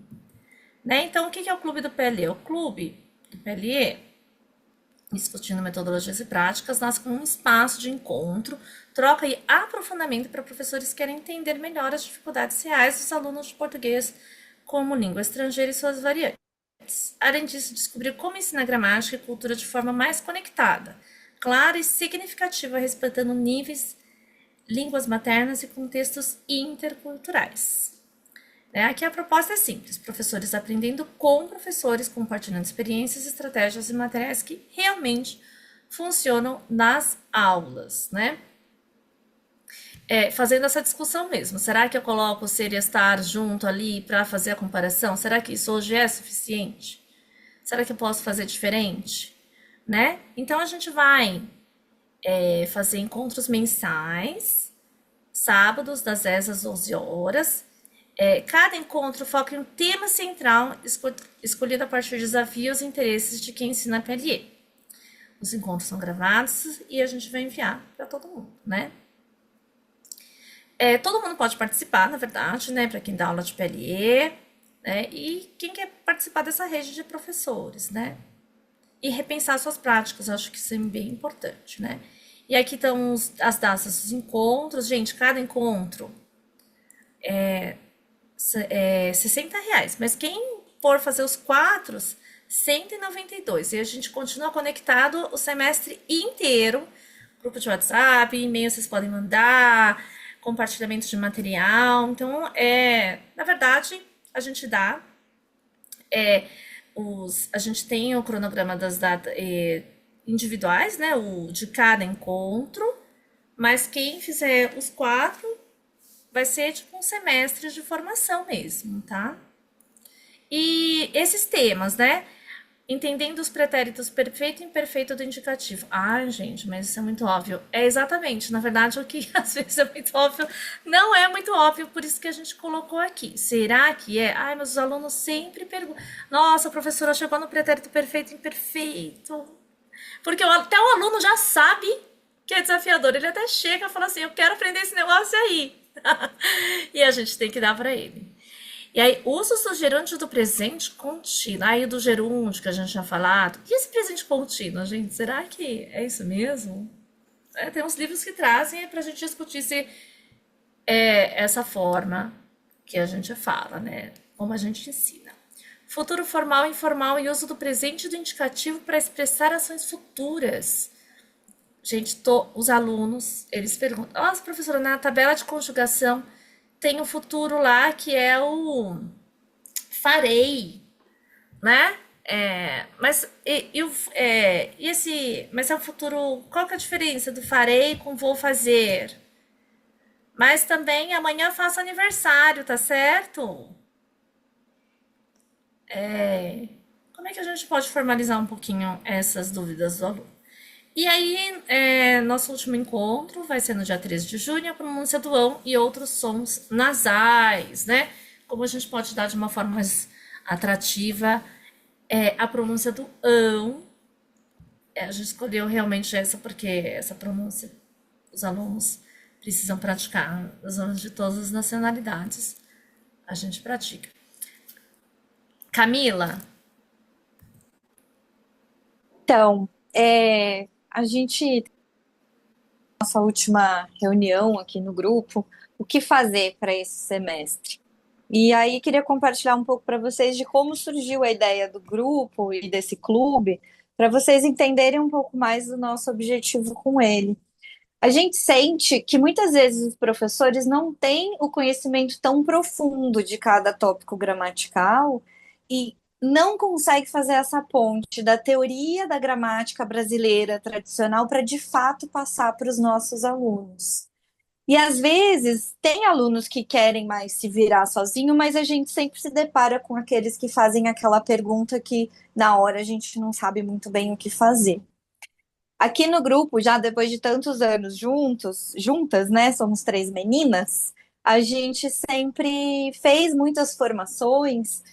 né? Então, o que é o Clube do PLE? O Clube do PLE, discutindo metodologias e práticas, nasce como um espaço de encontro, troca e aprofundamento para professores que querem entender melhor as dificuldades reais dos alunos de português como língua estrangeira e suas variantes. Além disso, descobrir como ensinar gramática e cultura de forma mais conectada, clara e significativa, respeitando níveis, línguas maternas e contextos interculturais. Aqui a proposta é simples, professores aprendendo com professores, compartilhando experiências, estratégias e materiais que realmente funcionam nas aulas, né? Fazendo essa discussão mesmo. Será que eu coloco o Seriestar junto ali para fazer a comparação? Será que isso hoje é suficiente? Será que eu posso fazer diferente? Né? Então a gente vai fazer encontros mensais, sábados das 10 às 12 horas. Cada encontro foca em um tema central escolhido a partir de desafios e interesses de quem ensina PLE. Os encontros são gravados e a gente vai enviar para todo mundo, né? Todo mundo pode participar, na verdade, né? Para quem dá aula de PLE, né? E quem quer participar dessa rede de professores, né? E repensar suas práticas, eu acho que isso é bem importante, né? E aqui estão as datas dos encontros. Gente, cada encontro é R$60, mas quem for fazer os 4, R$192. E a gente continua conectado o semestre inteiro. Grupo de WhatsApp, e-mail vocês podem mandar, compartilhamento de material. Então, na verdade, a gente dá a gente tem o cronograma das datas individuais, né? O de cada encontro, mas quem fizer os 4 vai ser tipo um semestre de formação mesmo, tá? E esses temas, né? Entendendo os pretéritos perfeito e imperfeito do indicativo. Ai, gente, mas isso é muito óbvio. Exatamente, na verdade, o que às vezes é muito óbvio, não é muito óbvio, por isso que a gente colocou aqui. Será que é? Ai, mas os alunos sempre perguntam. Nossa, a professora chegou no pretérito perfeito e imperfeito. Porque até o aluno já sabe que é desafiador. Ele até chega e fala assim, eu quero aprender esse negócio aí. E a gente tem que dar para ele. E aí, usos do gerúndio do presente contínuo. Aí, do gerúndio que a gente tinha falado. E esse presente contínuo, gente? Será que é isso mesmo? Tem uns livros que trazem para a gente discutir se essa forma que a gente fala, né? Como a gente ensina. Futuro formal, informal e uso do presente e do indicativo para expressar ações futuras. Gente, os alunos, eles perguntam, nossa, professora, na tabela de conjugação tem o futuro lá que é o farei, né? Mas é o futuro. Qual que é a diferença do farei com vou fazer? Mas também amanhã faço aniversário, tá certo? Como é que a gente pode formalizar um pouquinho essas dúvidas do aluno? E aí, nosso último encontro vai ser no dia 13 de junho, a pronúncia do ão e outros sons nasais, né? Como a gente pode dar de uma forma mais atrativa a pronúncia do ão. A gente escolheu realmente essa porque essa pronúncia os alunos precisam praticar, os alunos de todas as nacionalidades. A gente pratica. Camila, Então, a gente, nossa última reunião aqui no grupo, o que fazer para esse semestre? E aí queria compartilhar um pouco para vocês de como surgiu a ideia do grupo e desse clube, para vocês entenderem um pouco mais do nosso objetivo com ele. A gente sente que muitas vezes os professores não têm o conhecimento tão profundo de cada tópico gramatical e não consegue fazer essa ponte da teoria da gramática brasileira tradicional para de fato passar para os nossos alunos. E às vezes tem alunos que querem mais se virar sozinho, mas a gente sempre se depara com aqueles que fazem aquela pergunta que na hora a gente não sabe muito bem o que fazer. Aqui no grupo, já depois de tantos anos juntas, né? Somos três meninas, a gente sempre fez muitas formações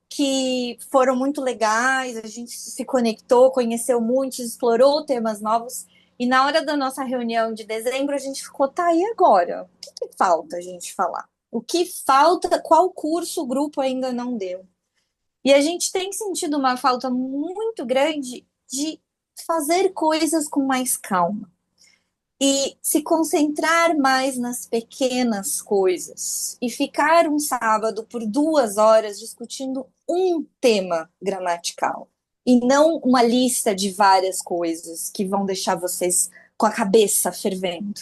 que foram muito legais, a gente se conectou, conheceu muitos, explorou temas novos. E na hora da nossa reunião de dezembro, a gente ficou, tá, e agora? O que falta a gente falar? O que falta? Qual curso o grupo ainda não deu? E a gente tem sentido uma falta muito grande de fazer coisas com mais calma e se concentrar mais nas pequenas coisas e ficar um sábado por 2 horas discutindo um tema gramatical e não uma lista de várias coisas que vão deixar vocês com a cabeça fervendo.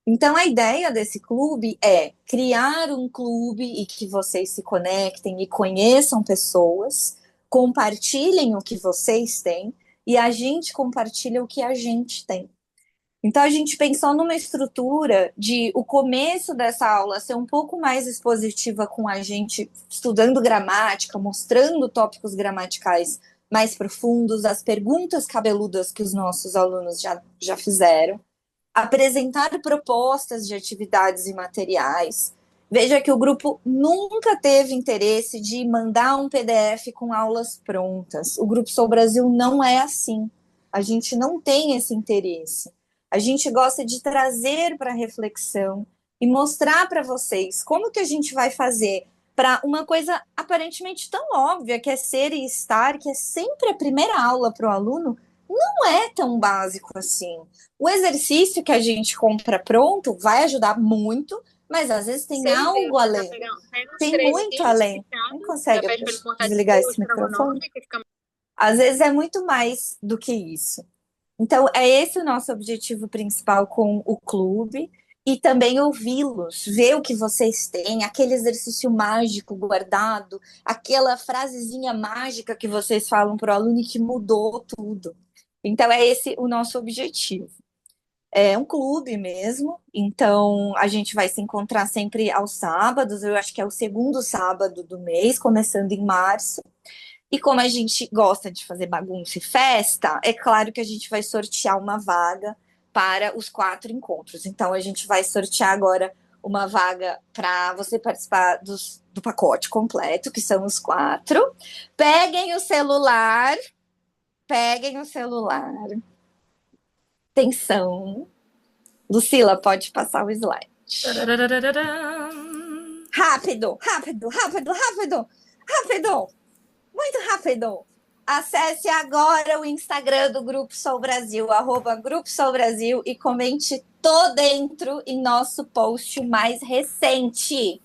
Então, a ideia desse clube é criar um clube e que vocês se conectem e conheçam pessoas, compartilhem o que vocês têm e a gente compartilha o que a gente tem. Então, a gente pensou numa estrutura de o começo dessa aula ser um pouco mais expositiva com a gente estudando gramática, mostrando tópicos gramaticais mais profundos, as perguntas cabeludas que os nossos alunos já fizeram, apresentar propostas de atividades e materiais. Veja que o grupo nunca teve interesse de mandar um PDF com aulas prontas. O Grupo Sou Brasil não é assim. A gente não tem esse interesse. A gente gosta de trazer para reflexão e mostrar para vocês como que a gente vai fazer para uma coisa aparentemente tão óbvia, que é ser e estar, que é sempre a primeira aula para o aluno, não é tão básico assim. O exercício que a gente compra pronto vai ajudar muito, mas às vezes tem algo além. Tem muito além. Não consegue desligar esse microfone? Às vezes é muito mais do que isso. Então, é esse o nosso objetivo principal com o clube e também ouvi-los, ver o que vocês têm, aquele exercício mágico guardado, aquela frasezinha mágica que vocês falam para o aluno e que mudou tudo. Então, é esse o nosso objetivo. É um clube mesmo, então a gente vai se encontrar sempre aos sábados, eu acho que é o segundo sábado do mês, começando em março. E como a gente gosta de fazer bagunça e festa, é claro que a gente vai sortear uma vaga para os 4 encontros. Então, a gente vai sortear agora uma vaga para você participar do pacote completo, que são os 4. Peguem o celular. Atenção. Lucila, pode passar o slide. Rápido. Muito rápido. Acesse agora o Instagram do Grupo Sou Brasil, @Grupo Sou Brasil, e comente "tô dentro" em nosso post mais recente.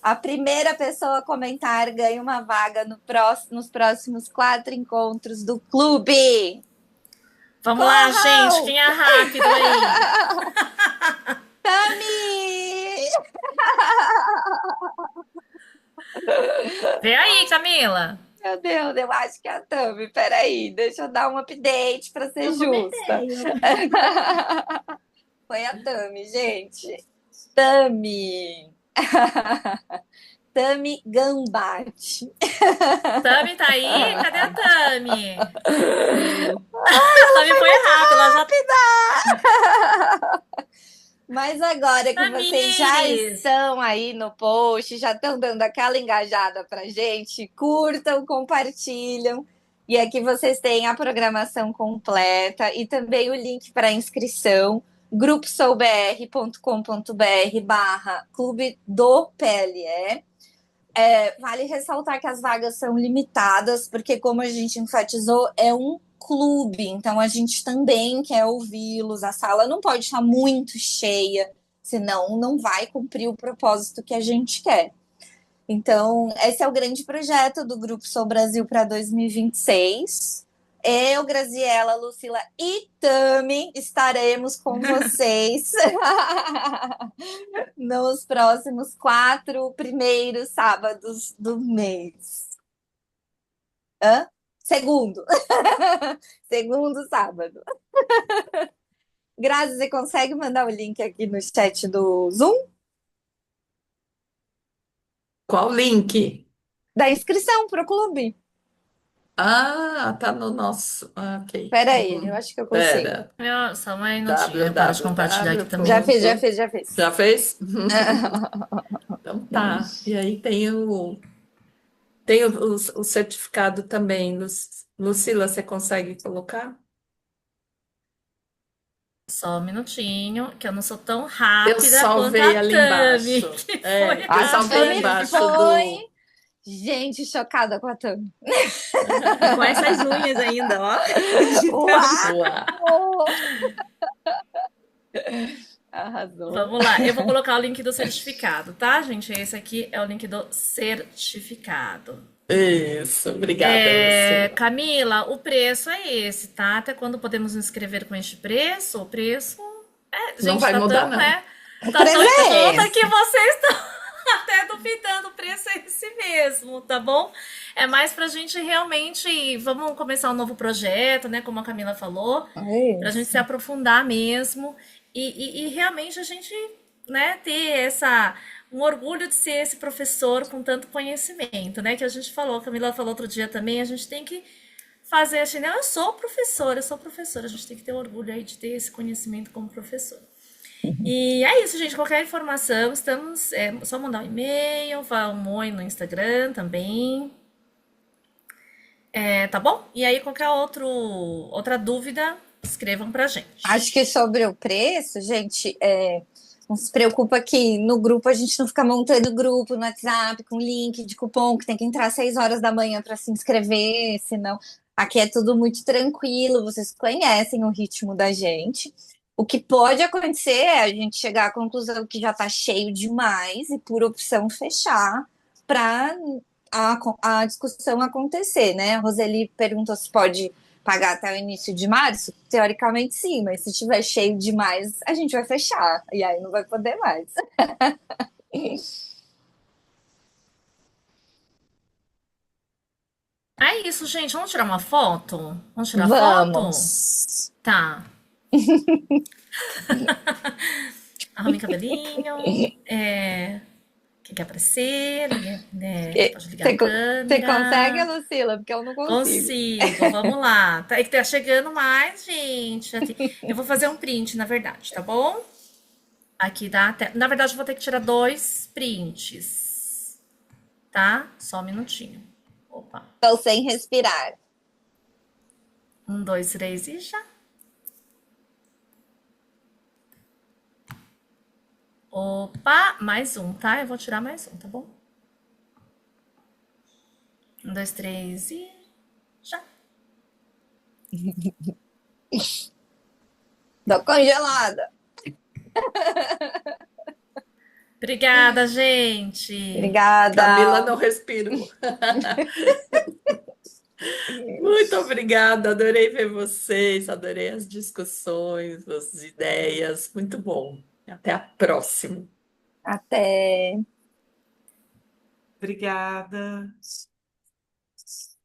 A primeira pessoa a comentar ganha uma vaga nos próximos 4 encontros do clube. Vamos lá, gente. Quem é rápido aí? Tami! Vem aí, Camila. Meu Deus, eu acho que é a Tami. Peraí, deixa eu dar um update para ser Eu vou no justa. meio. Foi a Tami, gente. Tami. Tami Gambate. Tami tá aí? Cadê a Tami? A Tami foi rápida, ela já Mas agora que vocês já Tamires. estão aí no post, já estão dando aquela engajada pra gente, curtam, compartilham. E aqui vocês têm a programação completa e também o link para inscrição, gruposoubr.com.br/clube do PLE. Vale ressaltar que as vagas são limitadas, porque, como a gente enfatizou, é um clube, então a gente também quer ouvi-los. A sala não pode estar muito cheia, senão não vai cumprir o propósito que a gente quer. Então, esse é o grande projeto do Grupo Sou Brasil para 2026. Eu, Graziela, Lucila e Tami estaremos com vocês nos próximos 4 primeiros sábados do mês. Segundo. Segundo sábado. Grazi, você consegue mandar o link aqui no chat do Zoom? Qual link? Da inscrição para o clube. Ah, tá no nosso. Ok. Peraí, eu acho que eu consigo. Pera. Só um minutinho, eu paro de compartilhar aqui também. Já fiz. Já fez? Então tá. E aí tem o certificado também. Lucila, você consegue colocar? Só um minutinho, que eu não sou tão rápida Eu quanto salvei a ali Tami, embaixo. que É, foi eu A salvei Tami embaixo foi... Gente, chocada com a Tami. Com essas unhas ainda, ó. Uau! Arrasou. Vamos lá, eu vou colocar o link do certificado, tá, gente? Esse aqui é o link do certificado. Isso, obrigada, Lucila. Camila, o preço é esse, tá? Até quando podemos nos inscrever com este preço? O preço gente, Não vai tá mudar, tão, não. né? O Tá preço tão é em conta esse. que vocês estão até duvidando, o preço é esse mesmo, tá bom? É mais pra gente realmente, vamos começar um novo projeto, né? Como a Camila falou, pra gente se aprofundar mesmo e realmente a gente, né, ter um orgulho de ser esse professor com tanto conhecimento, né? Que a gente falou, a Camila falou outro dia também, a gente tem que fazer assim, né? Eu sou professora, a gente tem que ter orgulho aí de ter esse conhecimento como professor. E é isso, gente. Qualquer informação, estamos. É só mandar um e-mail, falar um oi no Instagram também. Tá bom? E aí, qualquer outra dúvida, escrevam pra gente. Acho que sobre o preço, gente, não se preocupa que no grupo a gente não fica montando grupo no WhatsApp com link de cupom que tem que entrar às 6 horas da manhã para se inscrever, senão aqui é tudo muito tranquilo, vocês conhecem o ritmo da gente. O que pode acontecer é a gente chegar à conclusão que já está cheio demais e, por opção, fechar para a discussão acontecer, né? A Roseli perguntou se pode pagar até o início de março. Teoricamente, sim, mas se estiver cheio demais, a gente vai fechar e aí não vai poder mais. É isso, gente. Vamos tirar uma foto? Vamos tirar Vamos. foto? Tá. Arrumei cabelinho. Quem quer aparecer? Pode ligar a câmera. Você consegue, Lucila? Porque eu não consigo. Consigo, vamos lá. Tá, é que tá chegando mais, gente. Eu vou fazer um print, na verdade, tá bom? Aqui dá. Na verdade, eu vou ter que tirar 2 prints. Tá? Só um minutinho. Opa. Estou sem respirar. 1, 2, 3 e já. Opa, mais um, tá? Eu vou tirar mais um, tá bom? 1, 2, 3 e já. Tô congelada. Obrigada, gente. Obrigada. Camila não respirou. Muito obrigada, adorei ver vocês, adorei as discussões, as ideias, muito bom. Até a próxima. Até. Obrigada.